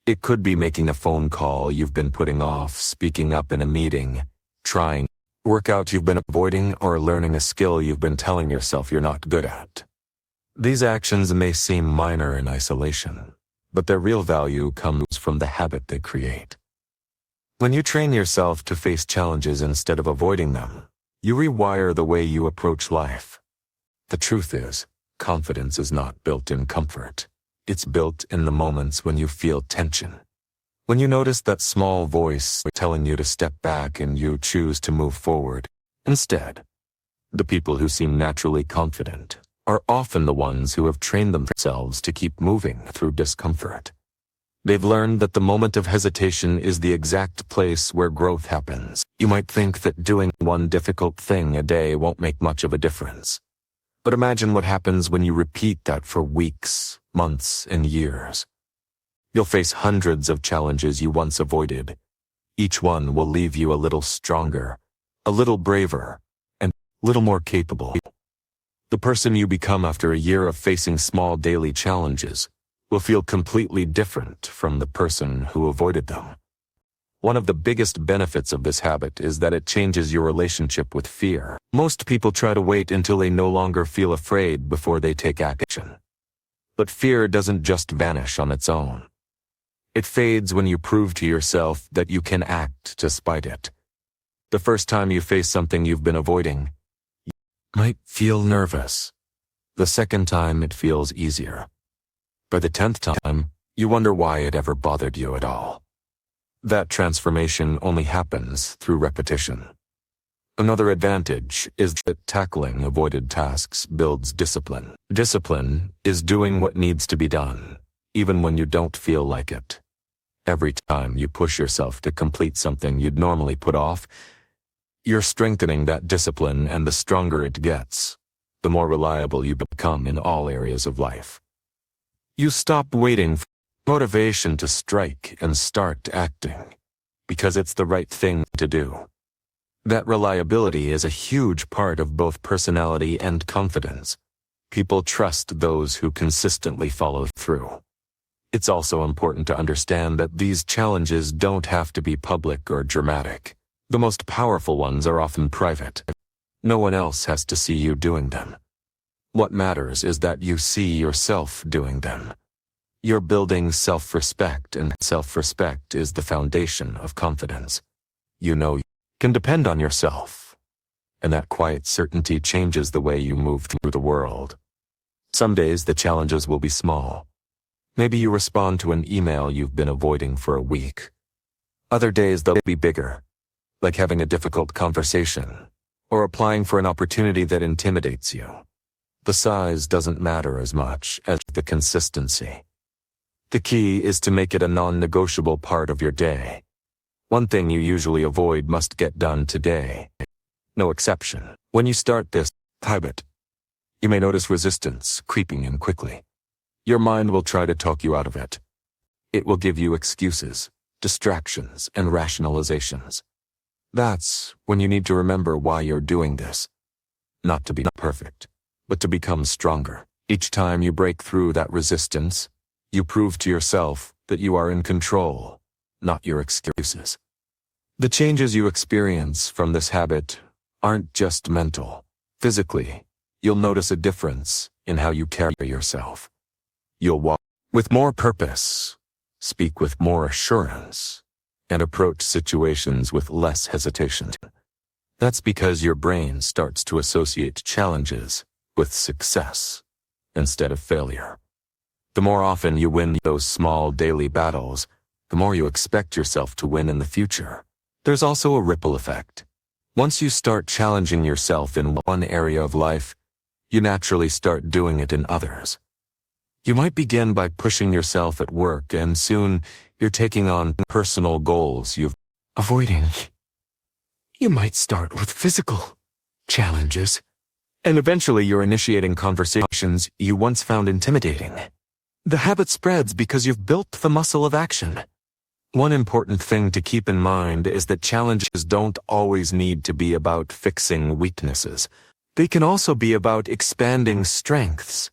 It could be making a phone call you've been putting off, speaking up in a meeting, trying a workout you've been avoiding, or learning a skill you've been telling yourself you're not good at. These actions may seem minor in isolation, but their real value comes from the habit they create. When you train yourself to face challenges instead of avoiding them, you rewire the way you approach life. The truth is, confidence is not built in comfort. It's built in the moments when you feel tension. When you notice that small voice telling you to step back and you choose to move forward instead. The people who seem naturally confident are often the ones who have trained themselves to keep moving through discomfort. They've learned that the moment of hesitation is the exact place where growth happens. You might think that doing one difficult thing a day won't make much of a difference. But imagine what happens when you repeat that for weeks, months, and years. You'll face hundreds of challenges you once avoided. Each one will leave you a little stronger, a little braver, and a little more capable. The person you become after a year of facing small daily challenges will feel completely different from the person who avoided them. One of the biggest benefits of this habit is that it changes your relationship with fear. Most people try to wait until they no longer feel afraid before they take action. But fear doesn't just vanish on its own. It fades when you prove to yourself that you can act despite it. The first time you face something you've been avoiding, you might feel nervous. The second time it feels easier. By the 10th time, you wonder why it ever bothered you at all. That transformation only happens through repetition. Another advantage is that tackling avoided tasks builds discipline. Discipline is doing what needs to be done, even when you don't feel like it. Every time you push yourself to complete something you'd normally put off, you're strengthening that discipline, and the stronger it gets, the more reliable you become in all areas of life. You stop waiting for motivation to strike and start acting, because it's the right thing to do. That reliability is a huge part of both personality and confidence. People trust those who consistently follow through. It's also important to understand that these challenges don't have to be public or dramatic. The most powerful ones are often private. No one else has to see you doing them. What matters is that you see yourself doing them. You're building self-respect, and self-respect is the foundation of confidence. You know you can depend on yourself, and that quiet certainty changes the way you move through the world. Some days the challenges will be small. Maybe you respond to an email you've been avoiding for a week. Other days they'll be bigger, like having a difficult conversation, or applying for an opportunity that intimidates you. The size doesn't matter as much as the consistency. The key is to make it a non-negotiable part of your day. One thing you usually avoid must get done today. No exception. When you start this habit, you may notice resistance creeping in quickly. Your mind will try to talk you out of it. It will give you excuses, distractions, and rationalizations. That's when you need to remember why you're doing this. Not to be perfect, but to become stronger. Each time you break through that resistance, you prove to yourself that you are in control, not your excuses. The changes you experience from this habit aren't just mental. Physically, you'll notice a difference in how you carry yourself. You'll walk with more purpose, speak with more assurance, and approach situations with less hesitation. That's because your brain starts to associate challenges with success instead of failure. The more often you win those small daily battles, the more you expect yourself to win in the future. There's also a ripple effect. Once you start challenging yourself in one area of life, you naturally start doing it in others. You might begin by pushing yourself at work, and soon you're taking on personal goals you've been avoiding. You might start with physical challenges, and eventually you're initiating conversations you once found intimidating. The habit spreads because you've built the muscle of action. One important thing to keep in mind is that challenges don't always need to be about fixing weaknesses. They can also be about expanding strengths.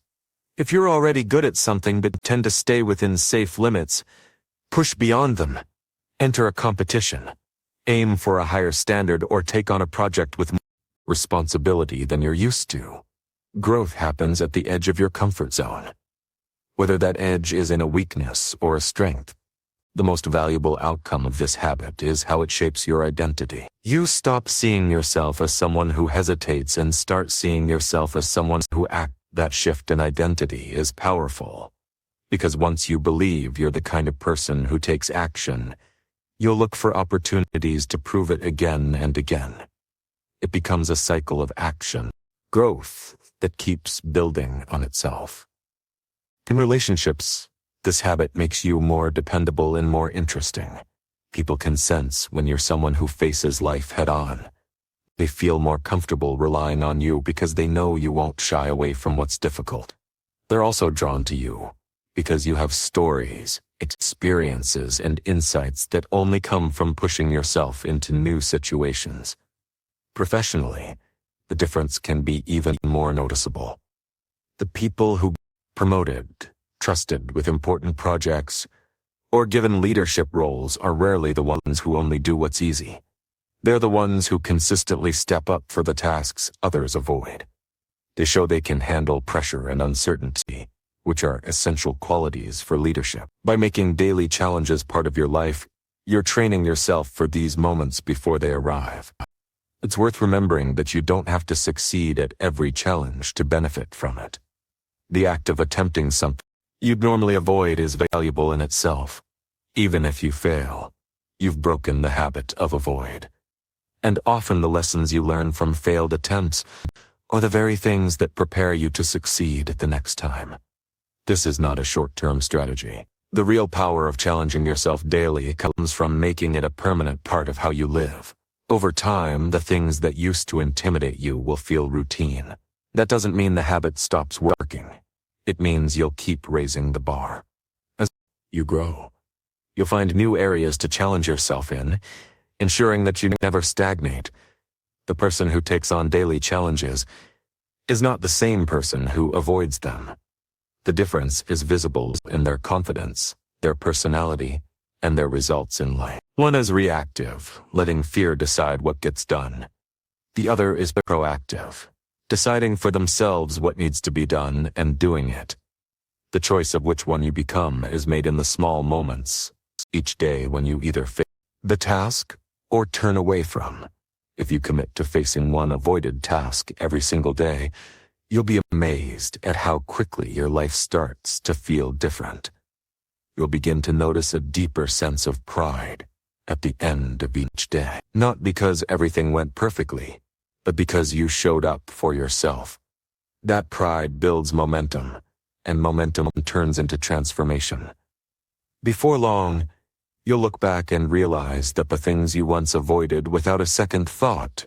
If you're already good at something but tend to stay within safe limits, push beyond them. Enter a competition. Aim for a higher standard, or take on a project with more responsibility than you're used to. Growth happens at the edge of your comfort zone. Whether that edge is in a weakness or a strength, the most valuable outcome of this habit is how it shapes your identity. You stop seeing yourself as someone who hesitates and start seeing yourself as someone who acts. That shift in identity is powerful, because once you believe you're the kind of person who takes action, you'll look for opportunities to prove it again and again. It becomes a cycle of action, growth that keeps building on itself. In relationships, This habit makes you more dependable and more interesting. People can sense when you're someone who faces life head-on. They feel more comfortable relying on you because they know you won't shy away from what's difficult. They're also drawn to you because you have stories, experiences, and insights that only come from pushing yourself into new situations. Professionally, the difference can be even more noticeable. The people who promoted, trusted with important projects, or given leadership roles are rarely the ones who only do what's easy. They're the ones who consistently step up for the tasks others avoid. They show they can handle pressure and uncertainty, which are essential qualities for leadership. By making daily challenges part of your life, you're training yourself for these moments before they arrive. It's worth remembering that you don't have to succeed at every challenge to benefit from it. The act of attempting something you'd normally avoid is valuable in itself. Even if you fail, you've broken the habit of avoid. And often the lessons you learn from failed attempts are the very things that prepare you to succeed the next time. This is not a short-term strategy. The real power of challenging yourself daily comes from making it a permanent part of how you live. Over time, the things that used to intimidate you will feel routine. That doesn't mean the habit stops working. It means you'll keep raising the bar. As you grow, you'll find new areas to challenge yourself in, ensuring that you never stagnate. The person who takes on daily challenges is not the same person who avoids them. The difference is visible in their confidence, their personality, and their results in life. One is reactive, letting fear decide what gets done. The other is proactive, deciding for themselves what needs to be done and doing it. The choice of which one you become is made in the small moments, each day when you either face the task or turn away from. If you commit to facing one avoided task every single day, you'll be amazed at how quickly your life starts to feel different. You'll begin to notice a deeper sense of pride at the end of each day. Not because everything went perfectly, but because you showed up for yourself. That pride builds momentum, and momentum turns into transformation. Before long, you'll look back and realize that the things you once avoided without a second thought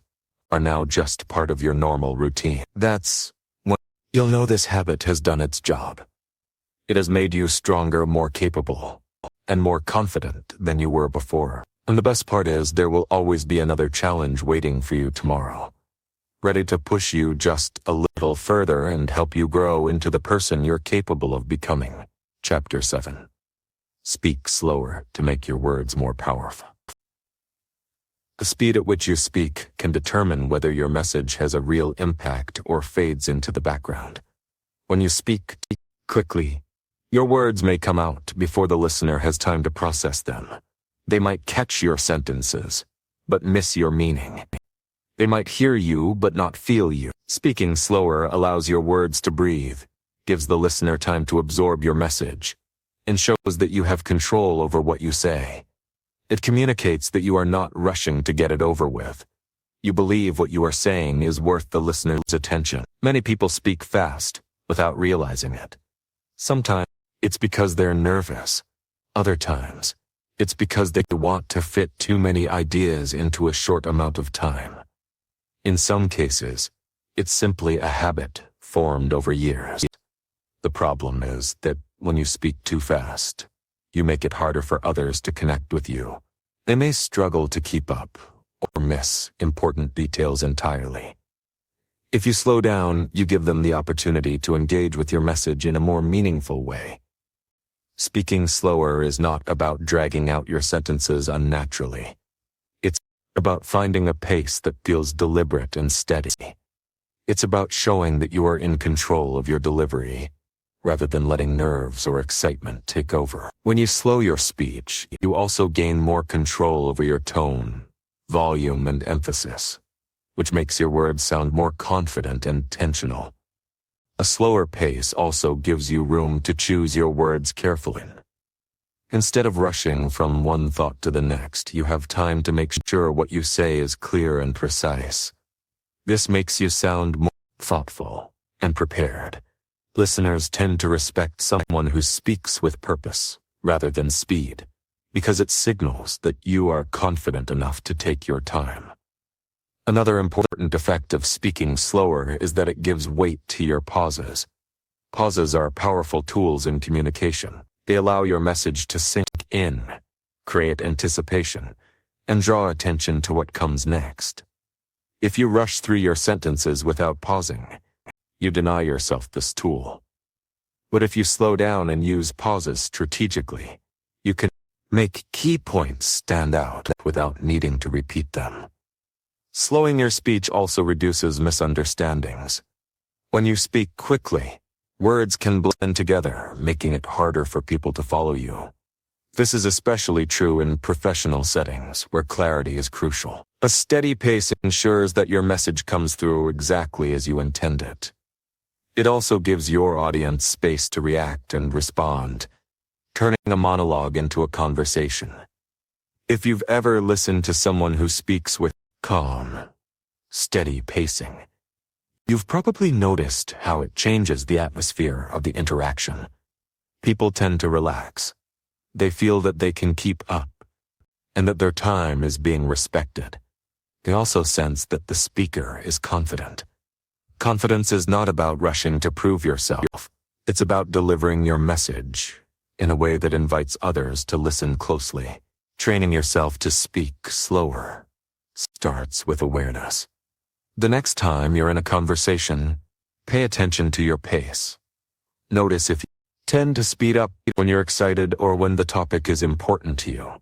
are now just part of your normal routine. That's when you'll know this habit has done its job. It has made you stronger, more capable, and more confident than you were before. And the best part is there will always be another challenge waiting for you tomorrow, ready to push you just a little further and help you grow into the person you're capable of becoming. Chapter 7. Speak slower to make your words more powerful. The speed at which you speak can determine whether your message has a real impact or fades into the background. When you speak quickly, your words may come out before the listener has time to process them. They might catch your sentences, but miss your meaning. They might hear you but not feel you. Speaking slower allows your words to breathe, gives the listener time to absorb your message, and shows that you have control over what you say. It communicates that you are not rushing to get it over with. You believe what you are saying is worth the listener's attention. Many people speak fast without realizing it. Sometimes it's because they're nervous. Other times, it's because they want to fit too many ideas into a short amount of time. In some cases, it's simply a habit formed over years. The problem is that when you speak too fast, you make it harder for others to connect with you. They may struggle to keep up or miss important details entirely. If you slow down, you give them the opportunity to engage with your message in a more meaningful way. Speaking slower is not about dragging out your sentences unnaturally. It's about finding a pace that feels deliberate and steady. It's about showing that you are in control of your delivery, rather than letting nerves or excitement take over. When you slow your speech, you also gain more control over your tone, volume, and emphasis, which makes your words sound more confident and intentional. A slower pace also gives you room to choose your words carefully. Instead of rushing from one thought to the next, you have time to make sure what you say is clear and precise. This makes you sound more thoughtful and prepared, Listeners tend to respect someone who speaks with purpose rather than speed, because it signals that you are confident enough to take your time. Another important effect of speaking slower is that it gives weight to your pauses. Pauses are powerful tools in communication. They allow your message to sink in, create anticipation, and draw attention to what comes next. If you rush through your sentences without pausing, you deny yourself this tool. But if you slow down and use pauses strategically, you can make key points stand out without needing to repeat them. Slowing your speech also reduces misunderstandings. When you speak quickly, words can blend together, making it harder for people to follow you. This is especially true in professional settings, where clarity is crucial. A steady pace ensures that your message comes through exactly as you intend it. It also gives your audience space to react and respond, turning a monologue into a conversation. If you've ever listened to someone who speaks with calm, steady pacing, you've probably noticed how it changes the atmosphere of the interaction. People tend to relax. They feel that they can keep up, and that their time is being respected. They also sense that the speaker is confident. Confidence is not about rushing to prove yourself. It's about delivering your message in a way that invites others to listen closely. Training yourself to speak slower starts with awareness. The next time you're in a conversation, pay attention to your pace. Notice if you tend to speed up when you're excited or when the topic is important to you.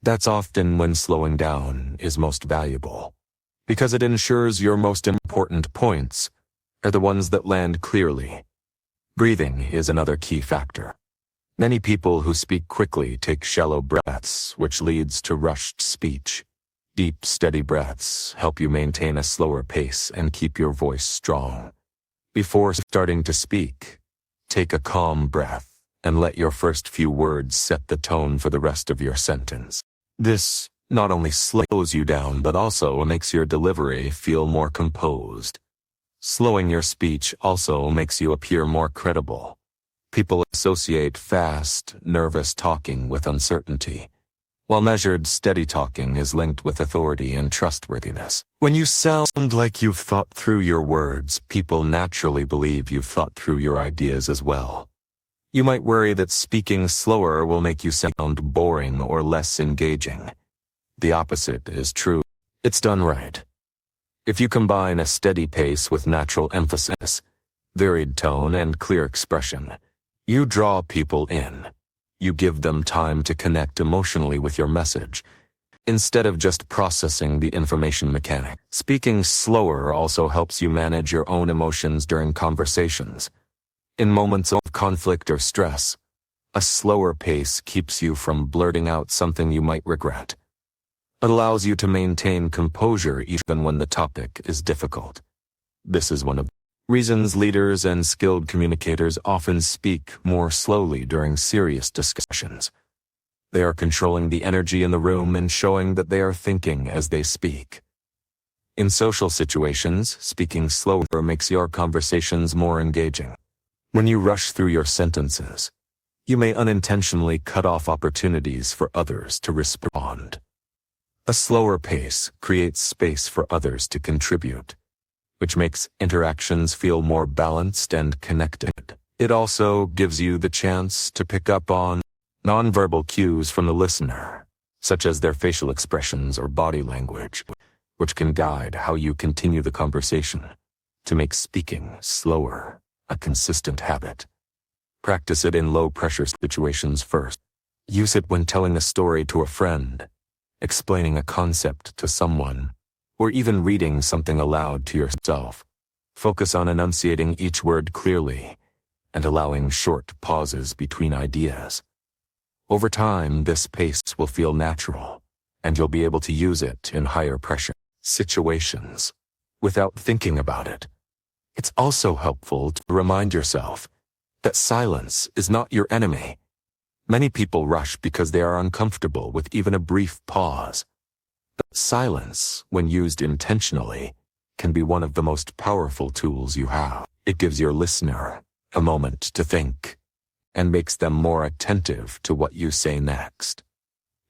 That's often when slowing down is most valuable, because it ensures your most important points are the ones that land clearly. Breathing is another key factor. Many people who speak quickly take shallow breaths, which leads to rushed speech. Deep, steady breaths help you maintain a slower pace and keep your voice strong. Before starting to speak, take a calm breath and let your first few words set the tone for the rest of your sentence. This not only slows you down, but also makes your delivery feel more composed. Slowing your speech also makes you appear more credible. People associate fast, nervous talking with uncertainty, while measured, steady talking is linked with authority and trustworthiness. When you sound like you've thought through your words, people naturally believe you've thought through your ideas as well. You might worry that speaking slower will make you sound boring or less engaging. The opposite is true. It's done right. If you combine a steady pace with natural emphasis, varied tone, and clear expression, you draw people in. You give them time to connect emotionally with your message, instead of just processing the information mechanic. Speaking slower also helps you manage your own emotions during conversations. In moments of conflict or stress, a slower pace keeps you from blurting out something you might regret. It allows you to maintain composure even when the topic is difficult. This is one of the reasons leaders and skilled communicators often speak more slowly during serious discussions. They are controlling the energy in the room and showing that they are thinking as they speak. In social situations, speaking slower makes your conversations more engaging. When you rush through your sentences, you may unintentionally cut off opportunities for others to respond. A slower pace creates space for others to contribute, which makes interactions feel more balanced and connected. It also gives you the chance to pick up on nonverbal cues from the listener, such as their facial expressions or body language, which can guide how you continue the conversation. To make speaking slower a consistent habit, practice it in low-pressure situations first. Use it when telling a story to a friend, explaining a concept to someone, or even reading something aloud to yourself. Focus on enunciating each word clearly and allowing short pauses between ideas. Over time, this pace will feel natural, and you'll be able to use it in higher pressure situations without thinking about it. It's also helpful to remind yourself that silence is not your enemy. Many people rush because they are uncomfortable with even a brief pause. But silence, when used intentionally, can be one of the most powerful tools you have. It gives your listener a moment to think, and makes them more attentive to what you say next.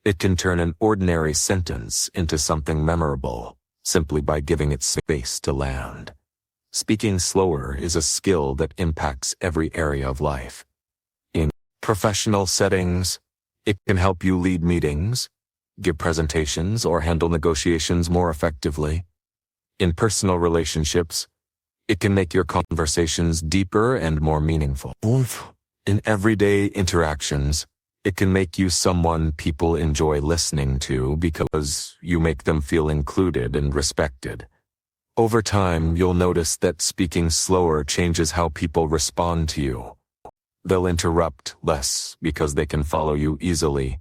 It can turn an ordinary sentence into something memorable simply by giving it space to land. Speaking slower is a skill that impacts every area of life. In professional settings, it can help you lead meetings, give presentations, or handle negotiations more effectively. In personal relationships, it can make your conversations deeper and more meaningful. In everyday interactions, it can make you someone people enjoy listening to because you make them feel included and respected. Over time, you'll notice that speaking slower changes how people respond to you. They'll interrupt less because they can follow you easily.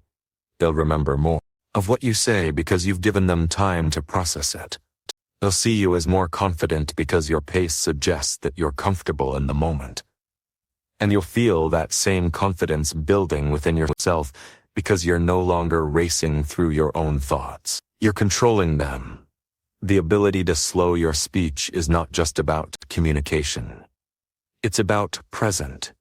They'll remember more of what you say because you've given them time to process it. They'll see you as more confident because your pace suggests that you're comfortable in the moment. And you'll feel that same confidence building within yourself because you're no longer racing through your own thoughts. You're controlling them. The ability to slow your speech is not just about communication. It's about present.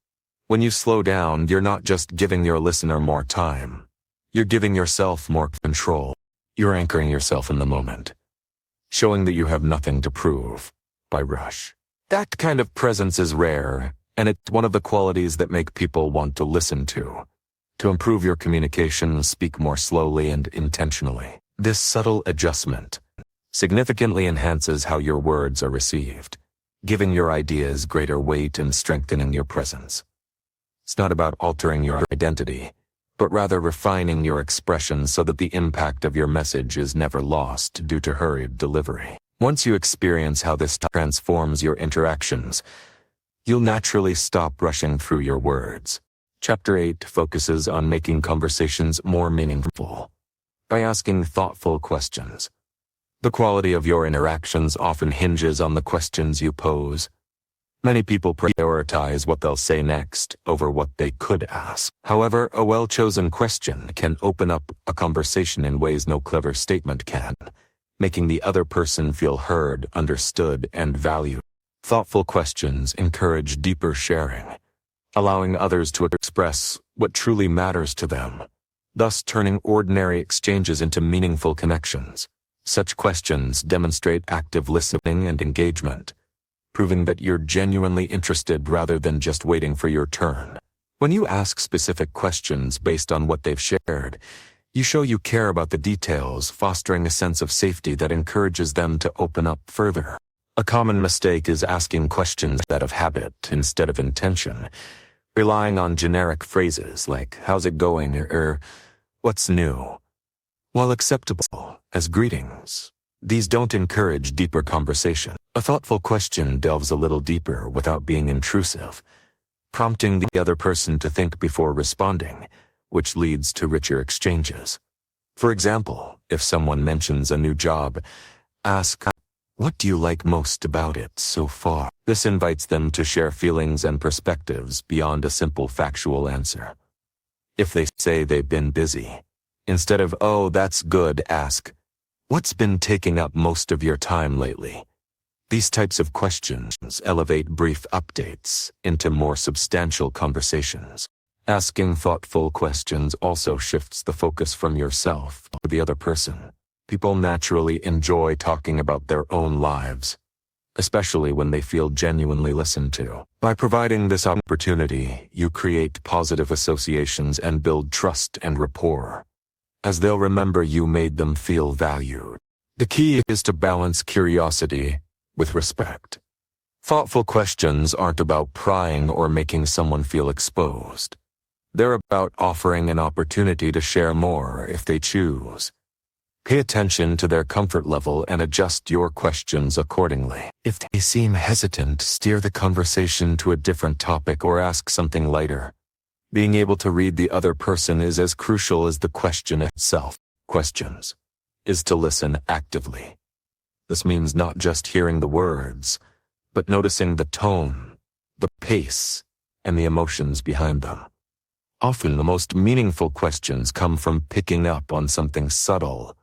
When you slow down, you're not just giving your listener more time. You're giving yourself more control. You're anchoring yourself in the moment, showing that you have nothing to prove by rush. That kind of presence is rare, and it's one of the qualities that make people want to listen to. To improve your communication, speak more slowly and intentionally. This subtle adjustment significantly enhances how your words are received, giving your ideas greater weight and strengthening your presence. It's not about altering your identity, but rather refining your expression so that the impact of your message is never lost due to hurried delivery. Once you experience how this transforms your interactions, you'll naturally stop rushing through your words. Chapter 8 focuses on making conversations more meaningful by asking thoughtful questions. The quality of your interactions often hinges on the questions you pose. Many people prioritize what they'll say next over what they could ask. However, a well-chosen question can open up a conversation in ways no clever statement can, making the other person feel heard, understood, and valued. Thoughtful questions encourage deeper sharing, allowing others to express what truly matters to them, thus turning ordinary exchanges into meaningful connections. Such questions demonstrate active listening and engagement, proving that you're genuinely interested rather than just waiting for your turn. When you ask specific questions based on what they've shared, you show you care about the details, fostering a sense of safety that encourages them to open up further. A common mistake is asking questions out of habit instead of intention, relying on generic phrases like, "How's it going?" or "What's new?" While acceptable as greetings, these don't encourage deeper conversation. A thoughtful question delves a little deeper without being intrusive, prompting the other person to think before responding, which leads to richer exchanges. For example, if someone mentions a new job, ask, "What do you like most about it so far?" This invites them to share feelings and perspectives beyond a simple factual answer. If they say they've been busy, instead of, "Oh, that's good," ask, "What's been taking up most of your time lately?" These types of questions elevate brief updates into more substantial conversations. Asking thoughtful questions also shifts the focus from yourself to the other person. People naturally enjoy talking about their own lives, especially when they feel genuinely listened to. By providing this opportunity, you create positive associations and build trust and rapport, as they'll remember you made them feel valued. The key is to balance curiosity with respect. Thoughtful questions aren't about prying or making someone feel exposed. They're about offering an opportunity to share more if they choose. Pay attention to their comfort level and adjust your questions accordingly. If they seem hesitant, steer the conversation to a different topic or ask something lighter. Being able to read the other person is as crucial as the question itself. Questions is to listen actively. This means not just hearing the words, but noticing the tone, the pace, and the emotions behind them. Often the most meaningful questions come from picking up on something subtle,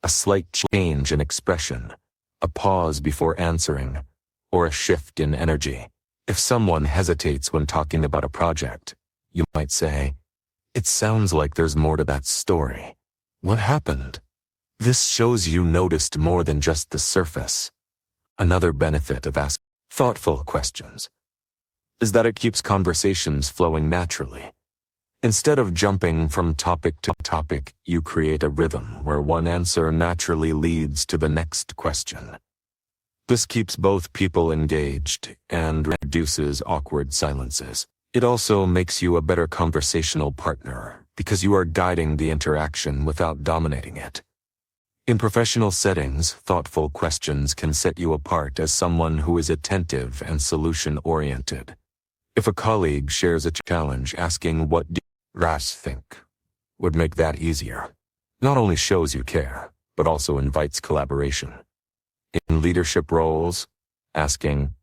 a slight change in expression, a pause before answering, or a shift in energy. If someone hesitates when talking about a project, you might say, "It sounds like there's more to that story. What happened?" This shows you noticed more than just the surface. Another benefit of asking thoughtful questions is that it keeps conversations flowing naturally. Instead of jumping from topic to topic, you create a rhythm where one answer naturally leads to the next question. This keeps both people engaged and reduces awkward silences. It also makes you a better conversational partner because you are guiding the interaction without dominating it. In professional settings, thoughtful questions can set you apart as someone who is attentive and solution-oriented. If a colleague shares a challenge, asking "what do you think?" would make that easier. Not only shows you care, but also invites collaboration. In leadership roles, asking,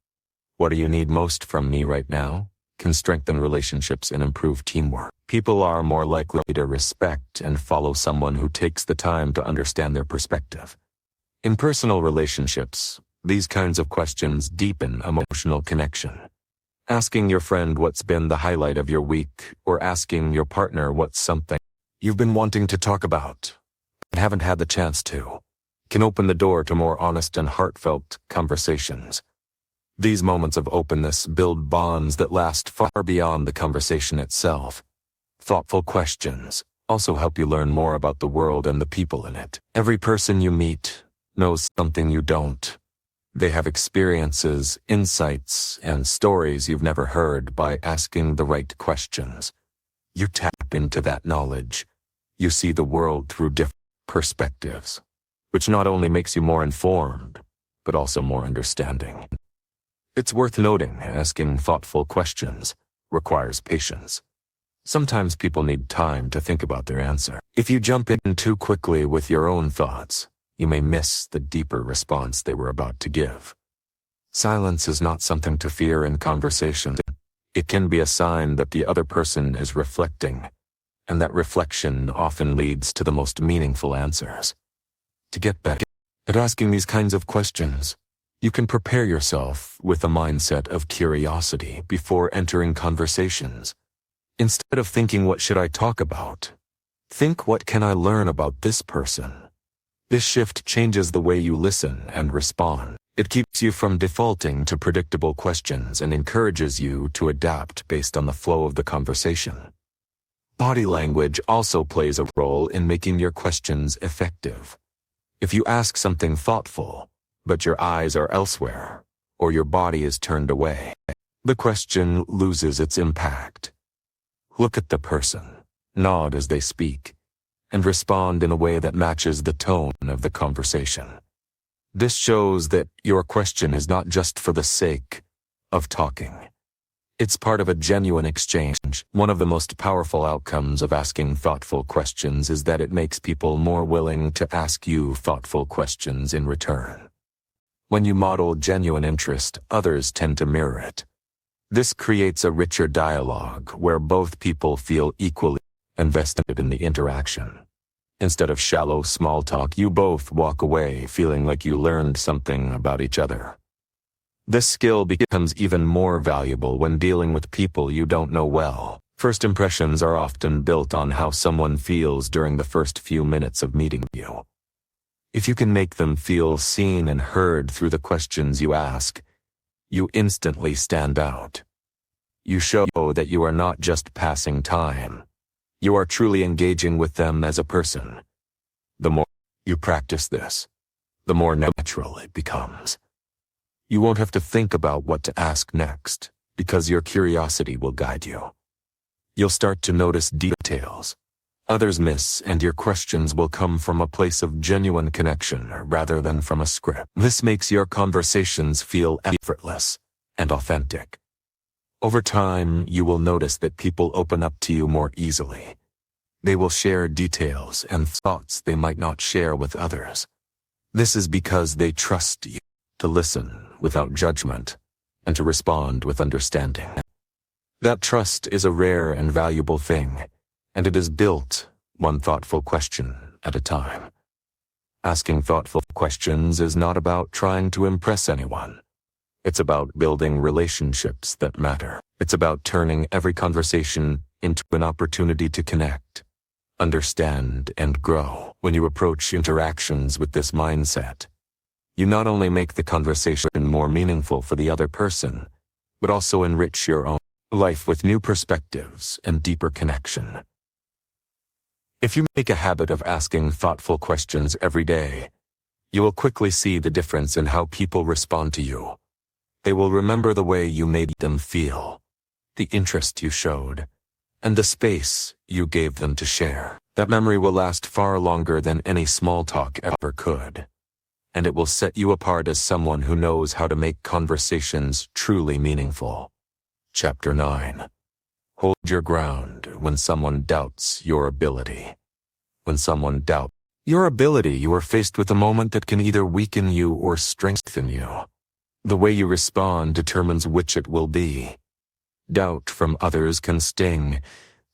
"What do you need most from me right now?" can strengthen relationships and improve teamwork. People are more likely to respect and follow someone who takes the time to understand their perspective. In personal relationships, these kinds of questions deepen emotional connection. Asking your friend what's been the highlight of your week, or asking your partner what's something you've been wanting to talk about but haven't had the chance to, can open the door to more honest and heartfelt conversations. These moments of openness build bonds that last far beyond the conversation itself. Thoughtful questions also help you learn more about the world and the people in it. Every person you meet knows something you don't. They have experiences, insights, and stories you've never heard. By asking the right questions, you tap into that knowledge. You see the world through different perspectives, which not only makes you more informed, but also more understanding. It's worth noting, asking thoughtful questions requires patience. Sometimes people need time to think about their answer. If you jump in too quickly with your own thoughts, you may miss the deeper response they were about to give. Silence is not something to fear in conversation. It can be a sign that the other person is reflecting, and that reflection often leads to the most meaningful answers. To get better at asking these kinds of questions, you can prepare yourself with a mindset of curiosity before entering conversations. Instead of thinking, "What should I talk about?" think, "What can I learn about this person?" This shift changes the way you listen and respond. It keeps you from defaulting to predictable questions and encourages you to adapt based on the flow of the conversation. Body language also plays a role in making your questions effective. If you ask something thoughtful, but your eyes are elsewhere, or your body is turned away, the question loses its impact. Look at the person, nod as they speak, and respond in a way that matches the tone of the conversation. This shows that your question is not just for the sake of talking. It's part of a genuine exchange. One of the most powerful outcomes of asking thoughtful questions is that it makes people more willing to ask you thoughtful questions in return. When you model genuine interest, others tend to mirror it. This creates a richer dialogue where both people feel equally invested in the interaction. Instead of shallow small talk, you both walk away feeling like you learned something about each other. This skill becomes even more valuable when dealing with people you don't know well. First impressions are often built on how someone feels during the first few minutes of meeting you. If you can make them feel seen and heard through the questions you ask, you instantly stand out. You show that you are not just passing time. You are truly engaging with them as a person. The more you practice this, the more natural it becomes. You won't have to think about what to ask next, because your curiosity will guide you. You'll start to notice details others miss, and your questions will come from a place of genuine connection rather than from a script. This makes your conversations feel effortless and authentic. Over time, you will notice that people open up to you more easily. They will share details and thoughts they might not share with others. This is because they trust you to listen without judgment and to respond with understanding. That trust is a rare and valuable thing, and it is built one thoughtful question at a time. Asking thoughtful questions is not about trying to impress anyone. It's about building relationships that matter. It's about turning every conversation into an opportunity to connect, understand, and grow. When you approach interactions with this mindset, you not only make the conversation more meaningful for the other person, but also enrich your own life with new perspectives and deeper connection. If you make a habit of asking thoughtful questions every day, you will quickly see the difference in how people respond to you. They will remember the way you made them feel, the interest you showed, and the space you gave them to share. That memory will last far longer than any small talk ever could, and it will set you apart as someone who knows how to make conversations truly meaningful. Chapter 9. Hold your ground when someone doubts your ability. When someone doubts your ability, you are faced with a moment that can either weaken you or strengthen you. The way you respond determines which it will be. Doubt from others can sting,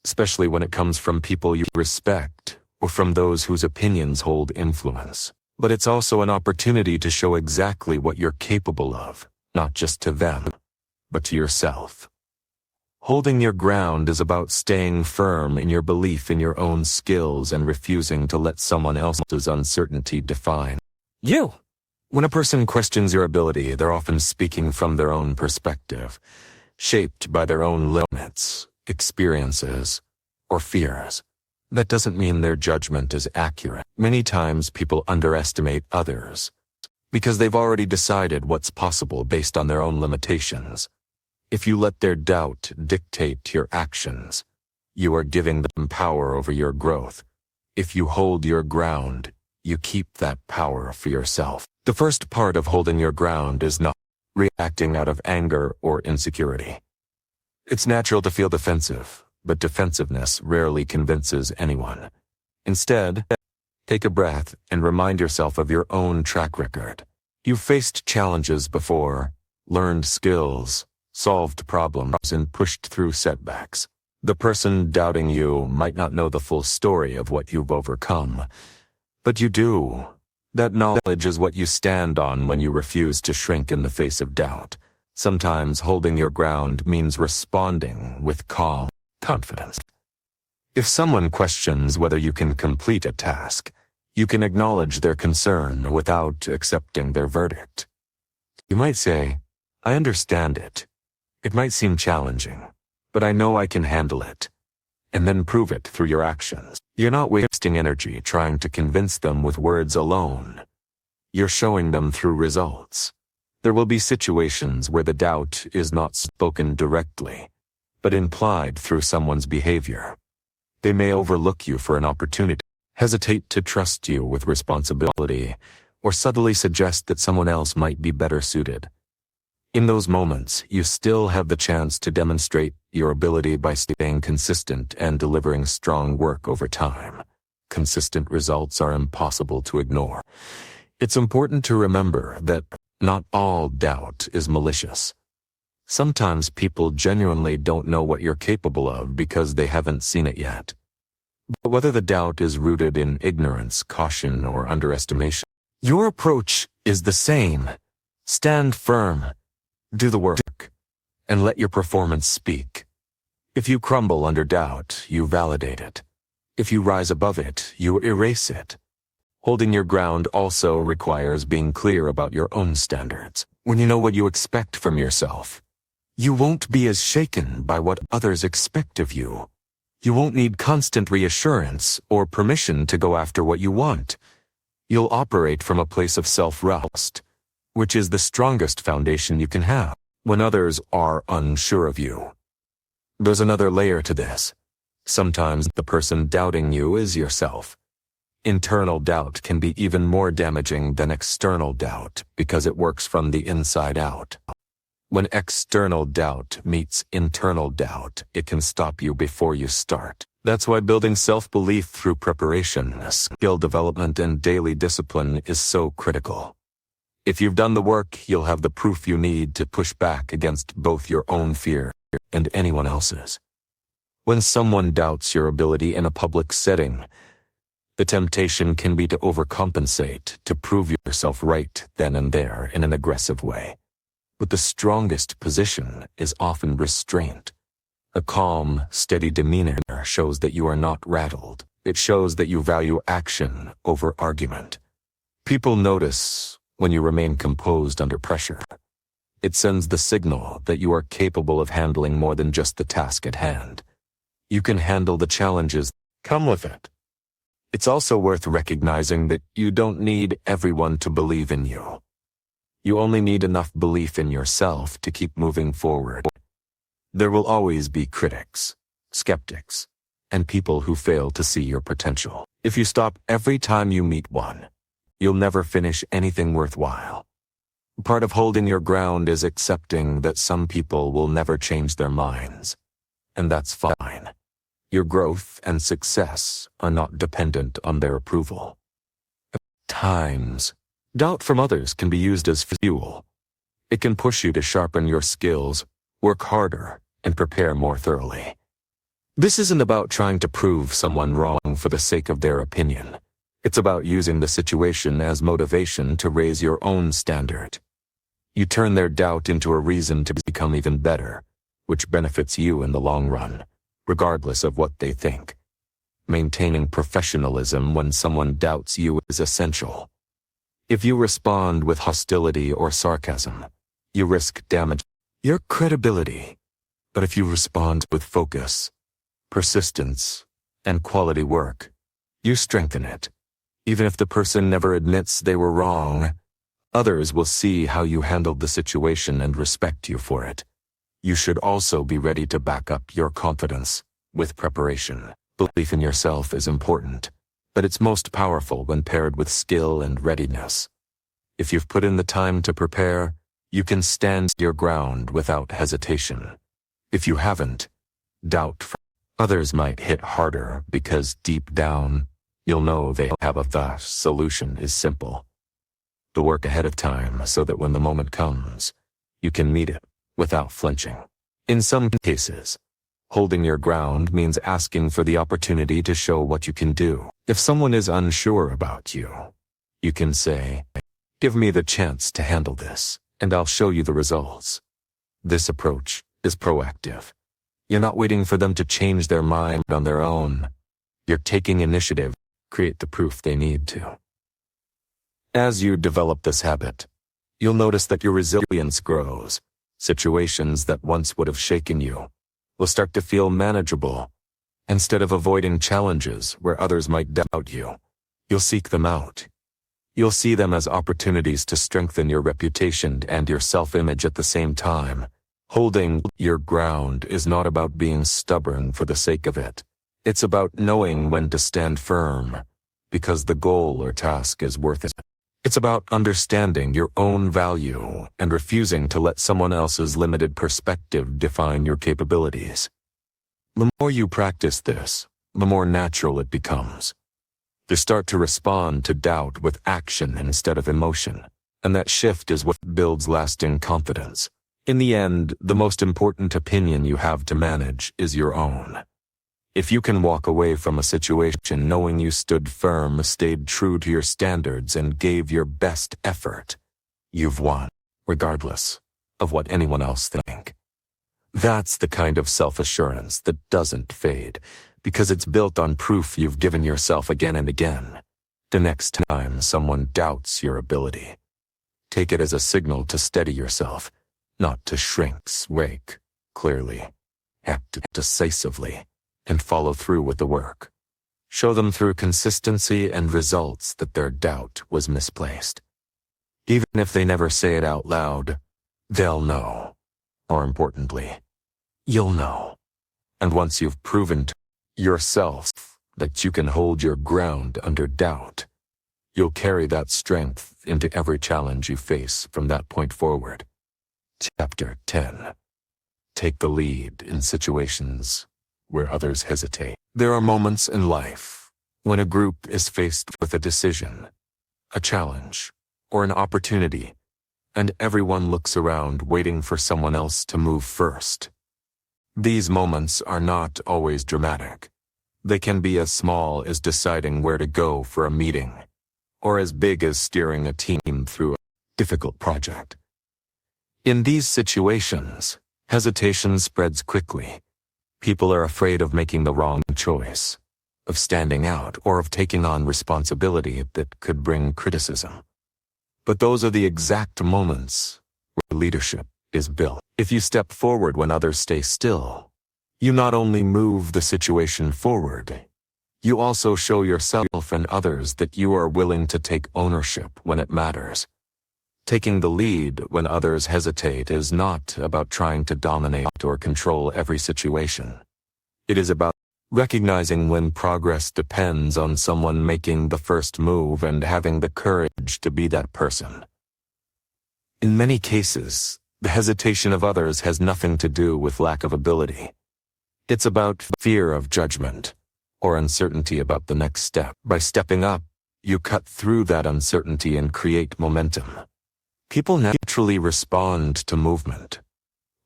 especially when it comes from people you respect or from those whose opinions hold influence. But it's also an opportunity to show exactly what you're capable of, not just to them, but to yourself. Holding your ground is about staying firm in your belief in your own skills and refusing to let someone else's uncertainty define you. When a person questions your ability, they're often speaking from their own perspective, shaped by their own limits, experiences, or fears. That doesn't mean their judgment is accurate. Many times people underestimate others because they've already decided what's possible based on their own limitations. If you let their doubt dictate your actions, you are giving them power over your growth. If you hold your ground, you keep that power for yourself. The first part of holding your ground is not reacting out of anger or insecurity. It's natural to feel defensive, but defensiveness rarely convinces anyone. Instead, take a breath and remind yourself of your own track record. You've faced challenges before, learned skills, solved problems, and pushed through setbacks. The person doubting you might not know the full story of what you've overcome, but you do. That knowledge is what you stand on when you refuse to shrink in the face of doubt. Sometimes holding your ground means responding with calm confidence. If someone questions whether you can complete a task, you can acknowledge their concern without accepting their verdict. You might say, "I understand it. It might seem challenging, but I know I can handle it." And then prove it through your actions. You're not wasting energy trying to convince them with words alone. You're showing them through results. There will be situations where the doubt is not spoken directly, but implied through someone's behavior. They may overlook you for an opportunity, hesitate to trust you with responsibility, or subtly suggest that someone else might be better suited. In those moments, you still have the chance to demonstrate your ability by staying consistent and delivering strong work over time. Consistent results are impossible to ignore. It's important to remember that not all doubt is malicious. Sometimes people genuinely don't know what you're capable of because they haven't seen it yet. But whether the doubt is rooted in ignorance, caution, or underestimation, your approach is the same. Stand firm. Do the work, and let your performance speak. If you crumble under doubt, you validate it. If you rise above it, you erase it. Holding your ground also requires being clear about your own standards. When you know what you expect from yourself, you won't be as shaken by what others expect of you. You won't need constant reassurance or permission to go after what you want. You'll operate from a place of self-trust, which is the strongest foundation you can have when others are unsure of you. There's another layer to this. Sometimes the person doubting you is yourself. Internal doubt can be even more damaging than external doubt because it works from the inside out. When external doubt meets internal doubt, it can stop you before you start. That's why building self-belief through preparation, skill development, and daily discipline is so critical. If you've done the work, you'll have the proof you need to push back against both your own fear and anyone else's. When someone doubts your ability in a public setting, the temptation can be to overcompensate, to prove yourself right then and there in an aggressive way. But the strongest position is often restraint. A calm, steady demeanor shows that you are not rattled. It shows that you value action over argument. People notice when you remain composed under pressure. It sends the signal that you are capable of handling more than just the task at hand. You can handle the challenges that come with it. It's also worth recognizing that you don't need everyone to believe in you. You only need enough belief in yourself to keep moving forward. There will always be critics, skeptics, and people who fail to see your potential. If you stop every time you meet one, you'll never finish anything worthwhile. Part of holding your ground is accepting that some people will never change their minds, and that's fine. Your growth and success are not dependent on their approval. At times, doubt from others can be used as fuel. It can push you to sharpen your skills, work harder, and prepare more thoroughly. This isn't about trying to prove someone wrong for the sake of their opinion. It's about using the situation as motivation to raise your own standard. You turn their doubt into a reason to become even better, which benefits you in the long run, regardless of what they think. Maintaining professionalism when someone doubts you is essential. If you respond with hostility or sarcasm, you risk damaging your credibility. But if you respond with focus, persistence, and quality work, you strengthen it. Even if the person never admits they were wrong, others will see how you handled the situation and respect you for it. You should also be ready to back up your confidence with preparation. Belief in yourself is important, but it's most powerful when paired with skill and readiness. If you've put in the time to prepare, you can stand your ground without hesitation. If you haven't, doubt from others might hit harder because deep down, you'll know they have the solution is simple. To work ahead of time so that when the moment comes, you can meet it without flinching. In some cases, holding your ground means asking for the opportunity to show what you can do. If someone is unsure about you, you can say, "Give me the chance to handle this, and I'll show you the results." This approach is proactive. You're not waiting for them to change their mind on their own. You're taking initiative, create the proof they need to. As you develop this habit, you'll notice that your resilience grows. Situations that once would have shaken you will start to feel manageable. Instead of avoiding challenges where others might doubt you, you'll seek them out. You'll see them as opportunities to strengthen your reputation and your self-image at the same time. Holding your ground is not about being stubborn for the sake of it. It's about knowing when to stand firm, because the goal or task is worth it. It's about understanding your own value and refusing to let someone else's limited perspective define your capabilities. The more you practice this, the more natural it becomes. You start to respond to doubt with action instead of emotion, and that shift is what builds lasting confidence. In the end, the most important opinion you have to manage is your own. If you can walk away from a situation knowing you stood firm, stayed true to your standards, and gave your best effort, you've won, regardless of what anyone else thinks. That's the kind of self-assurance that doesn't fade, because it's built on proof you've given yourself again and again. The next time someone doubts your ability, take it as a signal to steady yourself, not to shrink, wake clearly, act decisively, and follow through with the work. Show them through consistency and results that their doubt was misplaced. Even if they never say it out loud, they'll know. More importantly, you'll know. And once you've proven to yourself that you can hold your ground under doubt, you'll carry that strength into every challenge you face from that point forward. Chapter 10. Take the lead in situations where others hesitate. There are moments in life when a group is faced with a decision, a challenge, or an opportunity, and everyone looks around waiting for someone else to move first. These moments are not always dramatic. They can be as small as deciding where to go for a meeting, or as big as steering a team through a difficult project. In these situations, hesitation spreads quickly. People are afraid of making the wrong choice, of standing out, or of taking on responsibility that could bring criticism. But those are the exact moments where leadership is built. If you step forward when others stay still, you not only move the situation forward, you also show yourself and others that you are willing to take ownership when it matters. Taking the lead when others hesitate is not about trying to dominate or control every situation. It is about recognizing when progress depends on someone making the first move and having the courage to be that person. In many cases, the hesitation of others has nothing to do with lack of ability. It's about fear of judgment or uncertainty about the next step. By stepping up, you cut through that uncertainty and create momentum. People naturally respond to movement.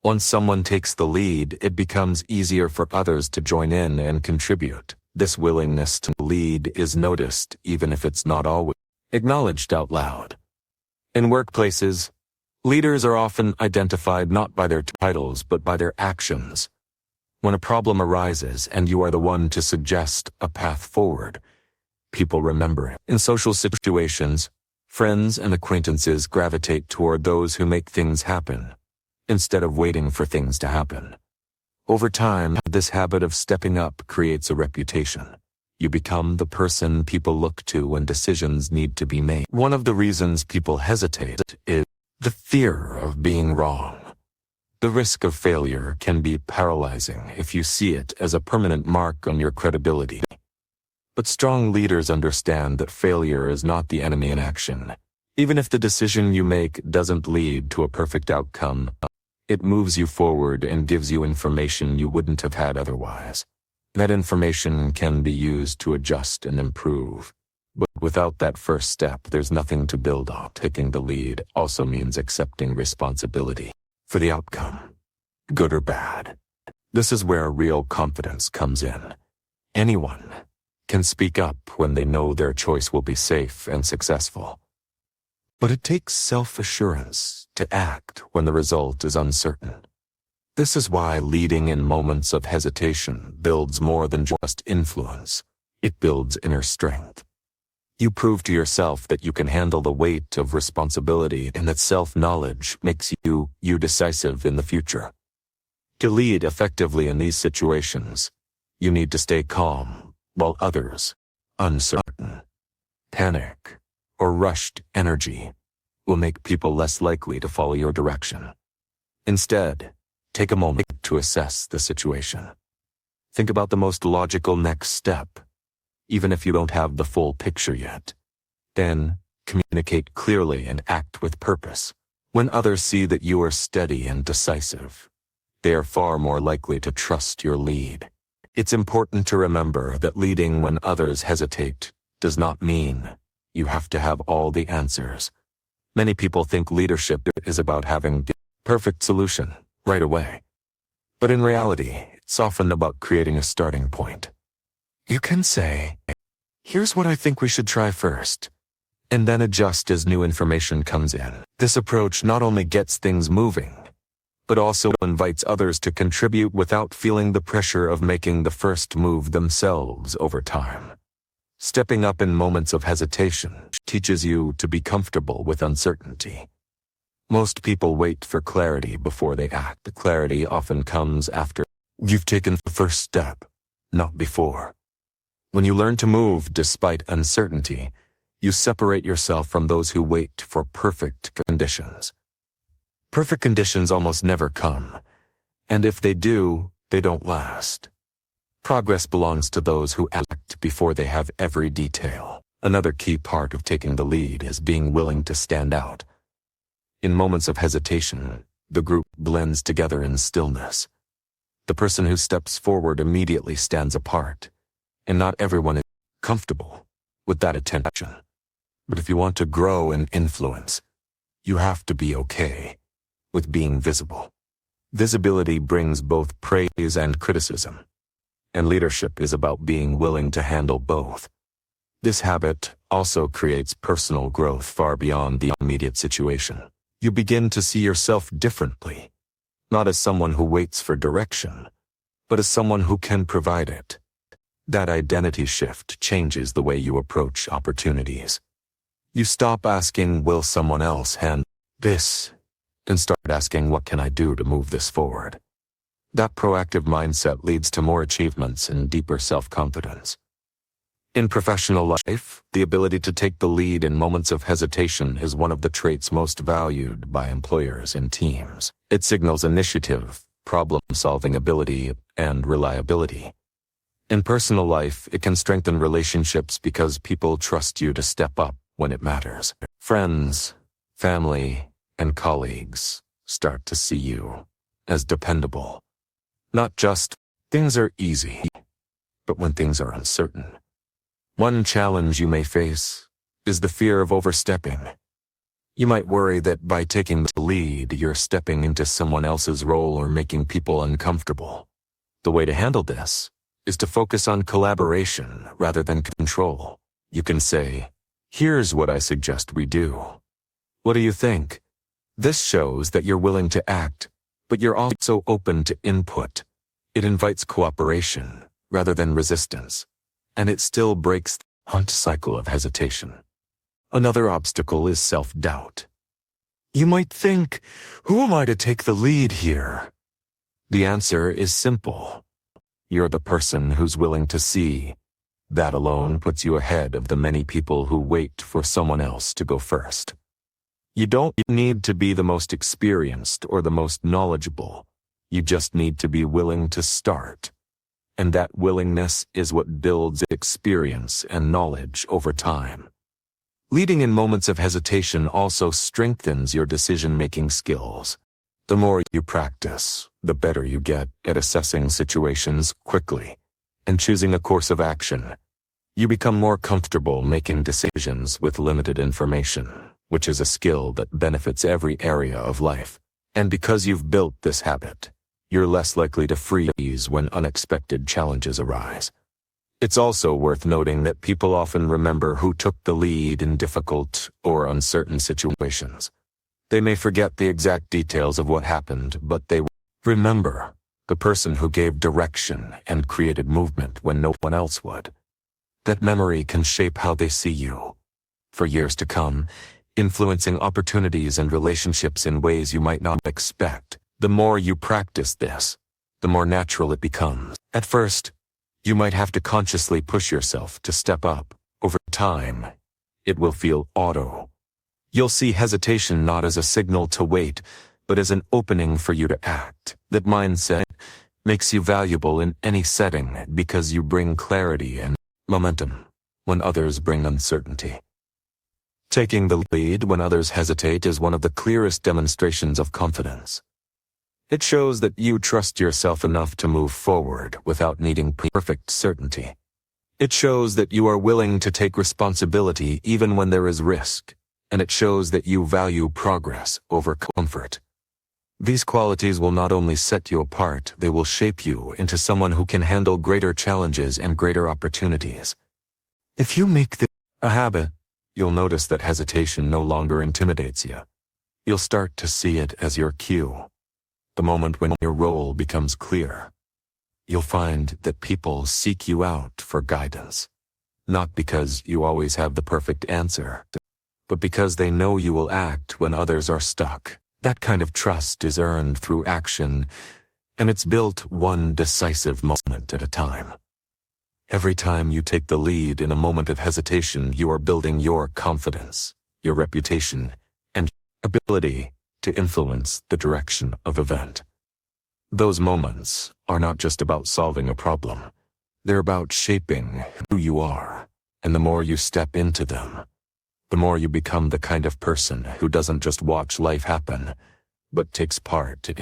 Once someone takes the lead, it becomes easier for others to join in and contribute. This willingness to lead is noticed even if it's not always acknowledged out loud. In workplaces, leaders are often identified not by their titles but by their actions. When a problem arises and you are the one to suggest a path forward, people remember it. In social situations, friends and acquaintances gravitate toward those who make things happen, instead of waiting for things to happen. Over time, this habit of stepping up creates a reputation. You become the person people look to when decisions need to be made. One of the reasons people hesitate is the fear of being wrong. The risk of failure can be paralyzing if you see it as a permanent mark on your credibility. But strong leaders understand that failure is not the enemy in action. Even if the decision you make doesn't lead to a perfect outcome, it moves you forward and gives you information you wouldn't have had otherwise. That information can be used to adjust and improve. But without that first step, there's nothing to build on. Taking the lead also means accepting responsibility for the outcome, good or bad. This is where real confidence comes in. Anyone can speak up when they know their choice will be safe and successful. But it takes self-assurance to act when the result is uncertain. This is why leading in moments of hesitation builds more than just influence. It builds inner strength. You prove to yourself that you can handle the weight of responsibility and that self-knowledge makes you decisive in the future. To lead effectively in these situations, you need to stay calm, while others, uncertain, panic, or rushed energy will make people less likely to follow your direction. Instead, take a moment to assess the situation. Think about the most logical next step, even if you don't have the full picture yet. Then, communicate clearly and act with purpose. When others see that you are steady and decisive, they are far more likely to trust your lead. It's important to remember that leading when others hesitate does not mean you have to have all the answers. Many people think leadership is about having the perfect solution right away. But in reality, it's often about creating a starting point. You can say, "Here's what I think we should try first," and then adjust as new information comes in. This approach not only gets things moving, but also invites others to contribute without feeling the pressure of making the first move themselves over time. Stepping up in moments of hesitation teaches you to be comfortable with uncertainty. Most people wait for clarity before they act. The clarity often comes after you've taken the first step, not before. When you learn to move despite uncertainty, you separate yourself from those who wait for perfect conditions. Perfect conditions almost never come, and if they do, they don't last. Progress belongs to those who act before they have every detail. Another key part of taking the lead is being willing to stand out. In moments of hesitation, the group blends together in stillness. The person who steps forward immediately stands apart, and not everyone is comfortable with that attention. But if you want to grow and influence, you have to be okay with being visible. Visibility brings both praise and criticism, and leadership is about being willing to handle both. This habit also creates personal growth far beyond the immediate situation. You begin to see yourself differently, not as someone who waits for direction, but as someone who can provide it. That identity shift changes the way you approach opportunities. You stop asking, will someone else handle this? And start asking, what can I do to move this forward? That proactive mindset leads to more achievements and deeper self-confidence. In professional life, the ability to take the lead in moments of hesitation is one of the traits most valued by employers and teams. It signals initiative, problem-solving ability, and reliability. In personal life, it can strengthen relationships because people trust you to step up when it matters. Friends, family, and colleagues start to see you as dependable. Not just things are easy, but when things are uncertain. One challenge you may face is the fear of overstepping. You might worry that by taking the lead, you're stepping into someone else's role or making people uncomfortable. The way to handle this is to focus on collaboration rather than control. You can say, here's what I suggest we do. What do you think? This shows that you're willing to act, but you're also open to input. It invites cooperation rather than resistance, and it still breaks the hunt cycle of hesitation. Another obstacle is self-doubt. You might think, who am I to take the lead here? The answer is simple. You're the person who's willing to see. That alone puts you ahead of the many people who wait for someone else to go first. You don't need to be the most experienced or the most knowledgeable. You just need to be willing to start. And that willingness is what builds experience and knowledge over time. Leading in moments of hesitation also strengthens your decision-making skills. The more you practice, the better you get at assessing situations quickly and choosing a course of action. You become more comfortable making decisions with limited information, which is a skill that benefits every area of life. And because you've built this habit, you're less likely to freeze when unexpected challenges arise. It's also worth noting that people often remember who took the lead in difficult or uncertain situations. They may forget the exact details of what happened, but they remember the person who gave direction and created movement when no one else would. That memory can shape how they see you for years to come, influencing opportunities and relationships in ways you might not expect. The more you practice this, the more natural it becomes. At first, you might have to consciously push yourself to step up. Over time, it will feel auto. You'll see hesitation not as a signal to wait, but as an opening for you to act. That mindset makes you valuable in any setting because you bring clarity and momentum when others bring uncertainty. Taking the lead when others hesitate is one of the clearest demonstrations of confidence. It shows that you trust yourself enough to move forward without needing perfect certainty. It shows that you are willing to take responsibility even when there is risk, and it shows that you value progress over comfort. These qualities will not only set you apart, they will shape you into someone who can handle greater challenges and greater opportunities. If you make this a habit, you'll notice that hesitation no longer intimidates you. You'll start to see it as your cue. The moment when your role becomes clear, you'll find that people seek you out for guidance, not because you always have the perfect answer, but because they know you will act when others are stuck. That kind of trust is earned through action, and it's built one decisive moment at a time. Every time you take the lead in a moment of hesitation, you are building your confidence, your reputation, and ability to influence the direction of event. Those moments are not just about solving a problem. They're about shaping who you are, and the more you step into them, the more you become the kind of person who doesn't just watch life happen, but takes part in it.